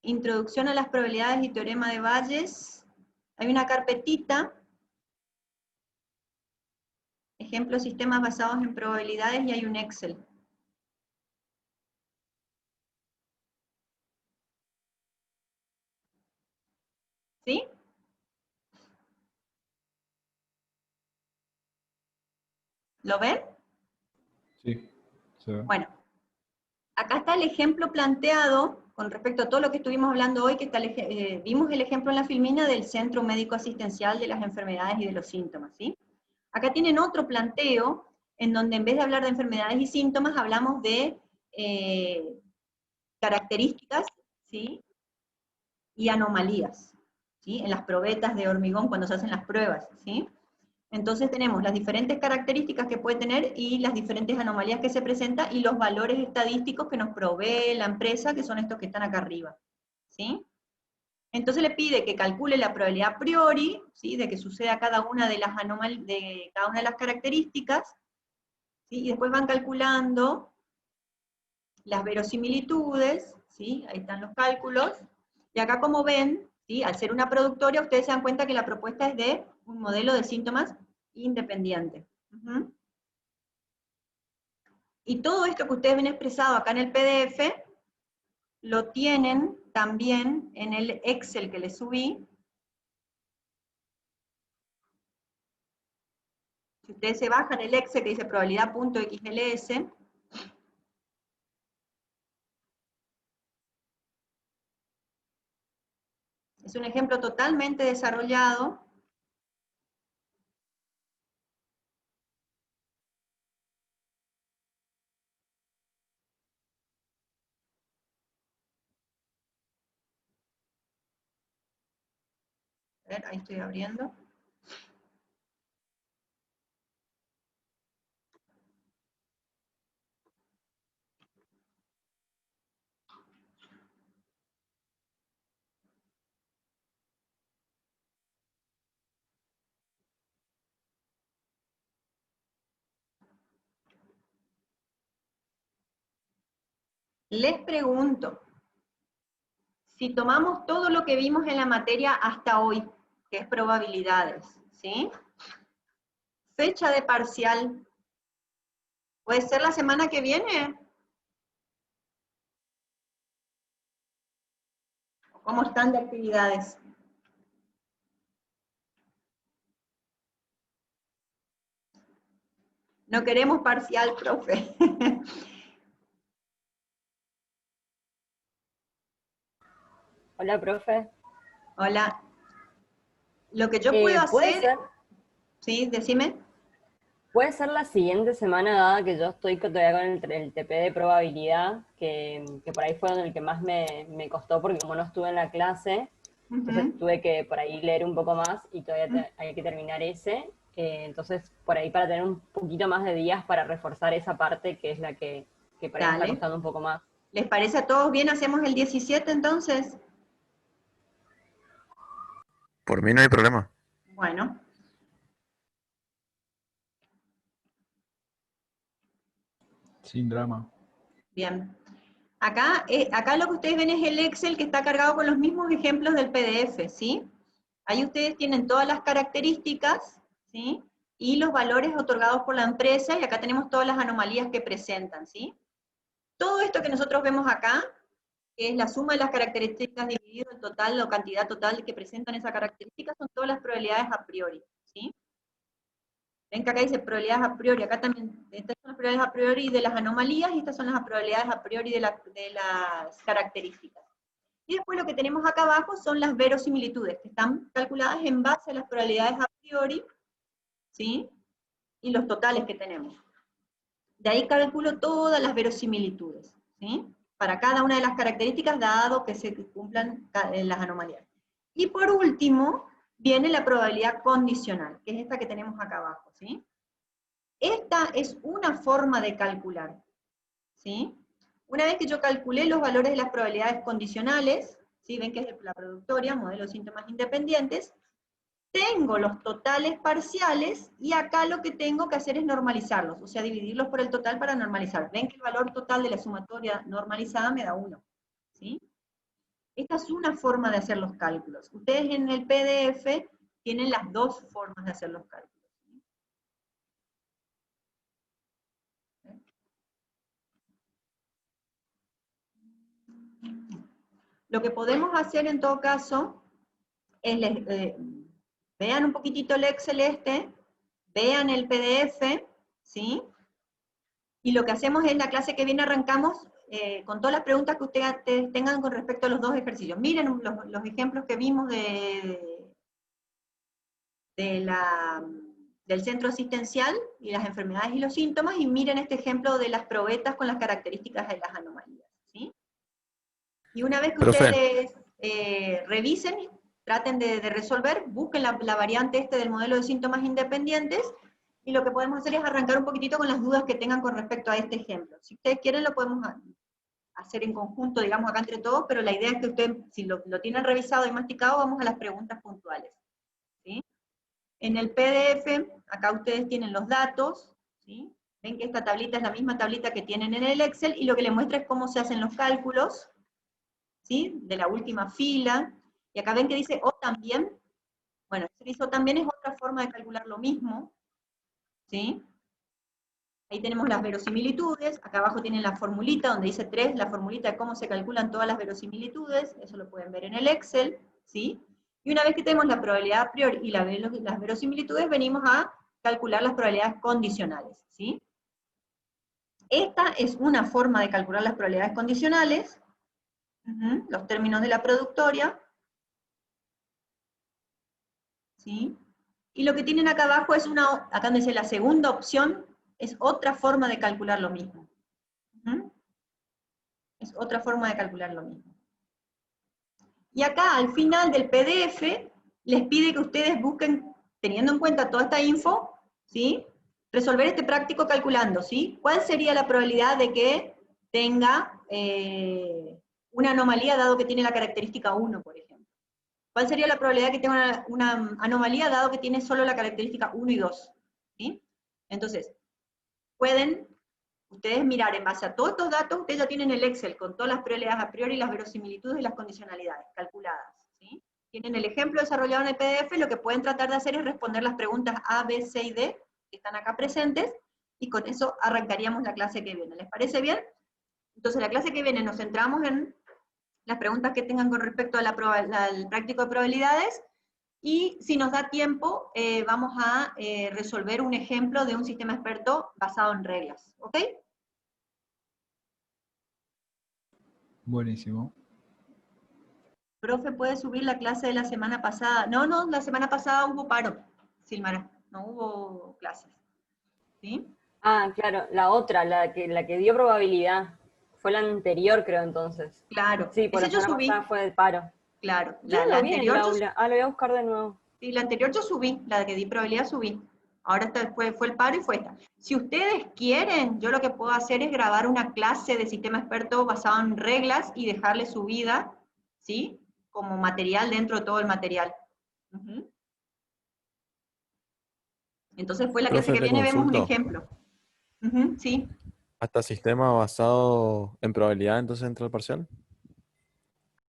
Introducción a las probabilidades y teorema de Bayes. Hay una carpetita. Ejemplos, sistemas basados en probabilidades, y hay un Excel. ¿Sí? ¿Lo ven? Sí, se ve. Bueno, acá está el ejemplo planteado con respecto a todo lo que estuvimos hablando hoy, que está vimos el ejemplo en la filmina del Centro Médico Asistencial de las Enfermedades y de los Síntomas, ¿sí? Acá tienen otro planteo, en donde en vez de hablar de enfermedades y síntomas, hablamos de características, ¿sí? Y anomalías, ¿sí? En las probetas de hormigón cuando se hacen las pruebas, ¿sí? Entonces tenemos las diferentes características que puede tener y las diferentes anomalías que se presentan y los valores estadísticos que nos provee la empresa, que son estos que están acá arriba, ¿sí? Entonces le pide que calcule la probabilidad a priori, ¿sí? De que suceda cada una de las cada una de las características, ¿sí? Y después van calculando las verosimilitudes, ¿sí? Ahí están los cálculos, y acá como ven, ¿sí? Al ser una productora, ustedes se dan cuenta que la propuesta es de un modelo de síntomas independiente. Y todo esto que ustedes ven expresado acá en el PDF, lo tienen también en el Excel que les subí. Si ustedes se bajan el Excel que dice probabilidad.xls, es un ejemplo totalmente desarrollado. A ver, ahí estoy abriendo. Les pregunto, si tomamos todo lo que vimos en la materia hasta hoy, que es probabilidades, ¿sí? Fecha de parcial, ¿puede ser la semana que viene? ¿Cómo están de actividades? No queremos parcial, profe. Hola, profe. Hola. Lo que yo puedo hacer... Sí, decime. Puede ser la siguiente semana, dada que yo estoy todavía con el TP de probabilidad, que por ahí fue el que más me costó, porque como no estuve en la clase, Entonces tuve que por ahí leer un poco más y todavía hay que terminar ese. Entonces, por ahí para tener un poquito más de días para reforzar esa parte que es la que por ahí me está Dale. costando un poco más. ¿Les parece a todos bien? ¿Hacemos el 17 entonces? Por mí no hay problema. Bueno. Sin drama. Bien. Acá lo que ustedes ven es el Excel que está cargado con los mismos ejemplos del PDF, ¿sí? Ahí ustedes tienen todas las características, ¿sí? Y los valores otorgados por la empresa, y acá tenemos todas las anomalías que presentan, ¿sí? Todo esto que nosotros vemos acá, que es la suma de las características dividido el total o cantidad total que presentan esa característica, son todas las probabilidades a priori, ¿sí? Ven que acá dice probabilidades a priori, acá también, estas son las probabilidades a priori de las anomalías, y estas son las probabilidades a priori de las características. Y después lo que tenemos acá abajo son las verosimilitudes, que están calculadas en base a las probabilidades a priori, ¿sí? Y los totales que tenemos. De ahí calculo todas las verosimilitudes, ¿sí? Para cada una de las características, dado que se cumplan las anomalías. Y por último, viene la probabilidad condicional, que es esta que tenemos acá abajo, ¿sí? Esta es una forma de calcular, ¿sí? Una vez que yo calculé los valores de las probabilidades condicionales, ¿sí? Ven que es la productoria, modelo de síntomas independientes, tengo los totales parciales, y acá lo que tengo que hacer es normalizarlos, o sea, dividirlos por el total para normalizar. Ven que el valor total de la sumatoria normalizada me da 1, ¿sí? Esta es una forma de hacer los cálculos. Ustedes en el PDF tienen las dos formas de hacer los cálculos. Lo que podemos hacer en todo caso es, vean un poquitito el Excel vean el PDF, ¿sí? Y lo que hacemos es, la clase que viene arrancamos con todas las preguntas que ustedes tengan con respecto a los dos ejercicios. Miren los ejemplos que vimos del centro asistencial y las enfermedades y los síntomas, y miren este ejemplo de las probetas con las características de las anomalías, ¿sí? Y una vez que Profe. ustedes revisen, traten de resolver, busquen la variante del modelo de síntomas independientes, y lo que podemos hacer es arrancar un poquitito con las dudas que tengan con respecto a este ejemplo. Si ustedes quieren lo podemos hacer en conjunto, digamos, acá entre todos, pero la idea es que ustedes, si lo tienen revisado y masticado, vamos a las preguntas puntuales, ¿sí? En el PDF, acá ustedes tienen los datos, ¿sí? Ven que esta tablita es la misma tablita que tienen en el Excel, y lo que les muestra es cómo se hacen los cálculos, ¿sí? De la última fila, y acá ven que dice o también. Bueno, ese dice o también es otra forma de calcular lo mismo, ¿sí? Ahí tenemos las verosimilitudes, acá abajo tienen la formulita donde dice 3, la formulita de cómo se calculan todas las verosimilitudes, eso lo pueden ver en el Excel, ¿sí? Y una vez que tenemos la probabilidad a priori y las verosimilitudes, venimos a calcular las probabilidades condicionales, ¿sí? Esta es una forma de calcular las probabilidades condicionales, los términos de la productoria, ¿sí? Y lo que tienen acá abajo es acá donde dice la segunda opción, es otra forma de calcular lo mismo. Es otra forma de calcular lo mismo. Y acá al final del PDF les pide que ustedes busquen, teniendo en cuenta toda esta info, ¿sí? Resolver este práctico calculando, ¿sí? ¿Cuál sería la probabilidad de que tenga una anomalía dado que tiene la característica 1, por ejemplo? ¿Cuál sería la probabilidad de que tenga una anomalía dado que tiene solo la característica 1 y 2? ¿Sí? Entonces, pueden ustedes mirar en base a todos estos datos, ustedes ya tienen el Excel con todas las probabilidades a priori, las verosimilitudes y las condicionalidades calculadas, ¿sí? Tienen el ejemplo desarrollado en el PDF, lo que pueden tratar de hacer es responder las preguntas A, B, C y D, que están acá presentes, y con eso arrancaríamos la clase que viene. ¿Les parece bien? Entonces la clase que viene nos centramos en las preguntas que tengan con respecto al práctico de probabilidades, y si nos da tiempo, vamos a resolver un ejemplo de un sistema experto basado en reglas, ¿ok? Buenísimo. Profe, ¿puede subir la clase de la semana pasada? No, la semana pasada hubo paro, Silmara, no hubo clases, ¿sí? Ah, claro, la otra, la que dio probabilidad. Fue la anterior, creo, entonces. Claro, Sí, por ese la yo semana subí, pasada fue del paro. Claro, Yo no la lo vi en el anterior yo aula. Ah, lo voy a buscar de nuevo. sí, la anterior yo subí, la que di probabilidad subí. Ahora fue el paro y fue esta. Si ustedes quieren, yo lo que puedo hacer es grabar una clase de sistema experto basado en reglas y dejarle subida, ¿sí? Como material dentro de todo el material. Ujú. Entonces, después la clase Profe, que le viene vemos un consulto. ejemplo. Ujú, sí, ¿Hasta sistema basado en probabilidad entonces entra el parcial?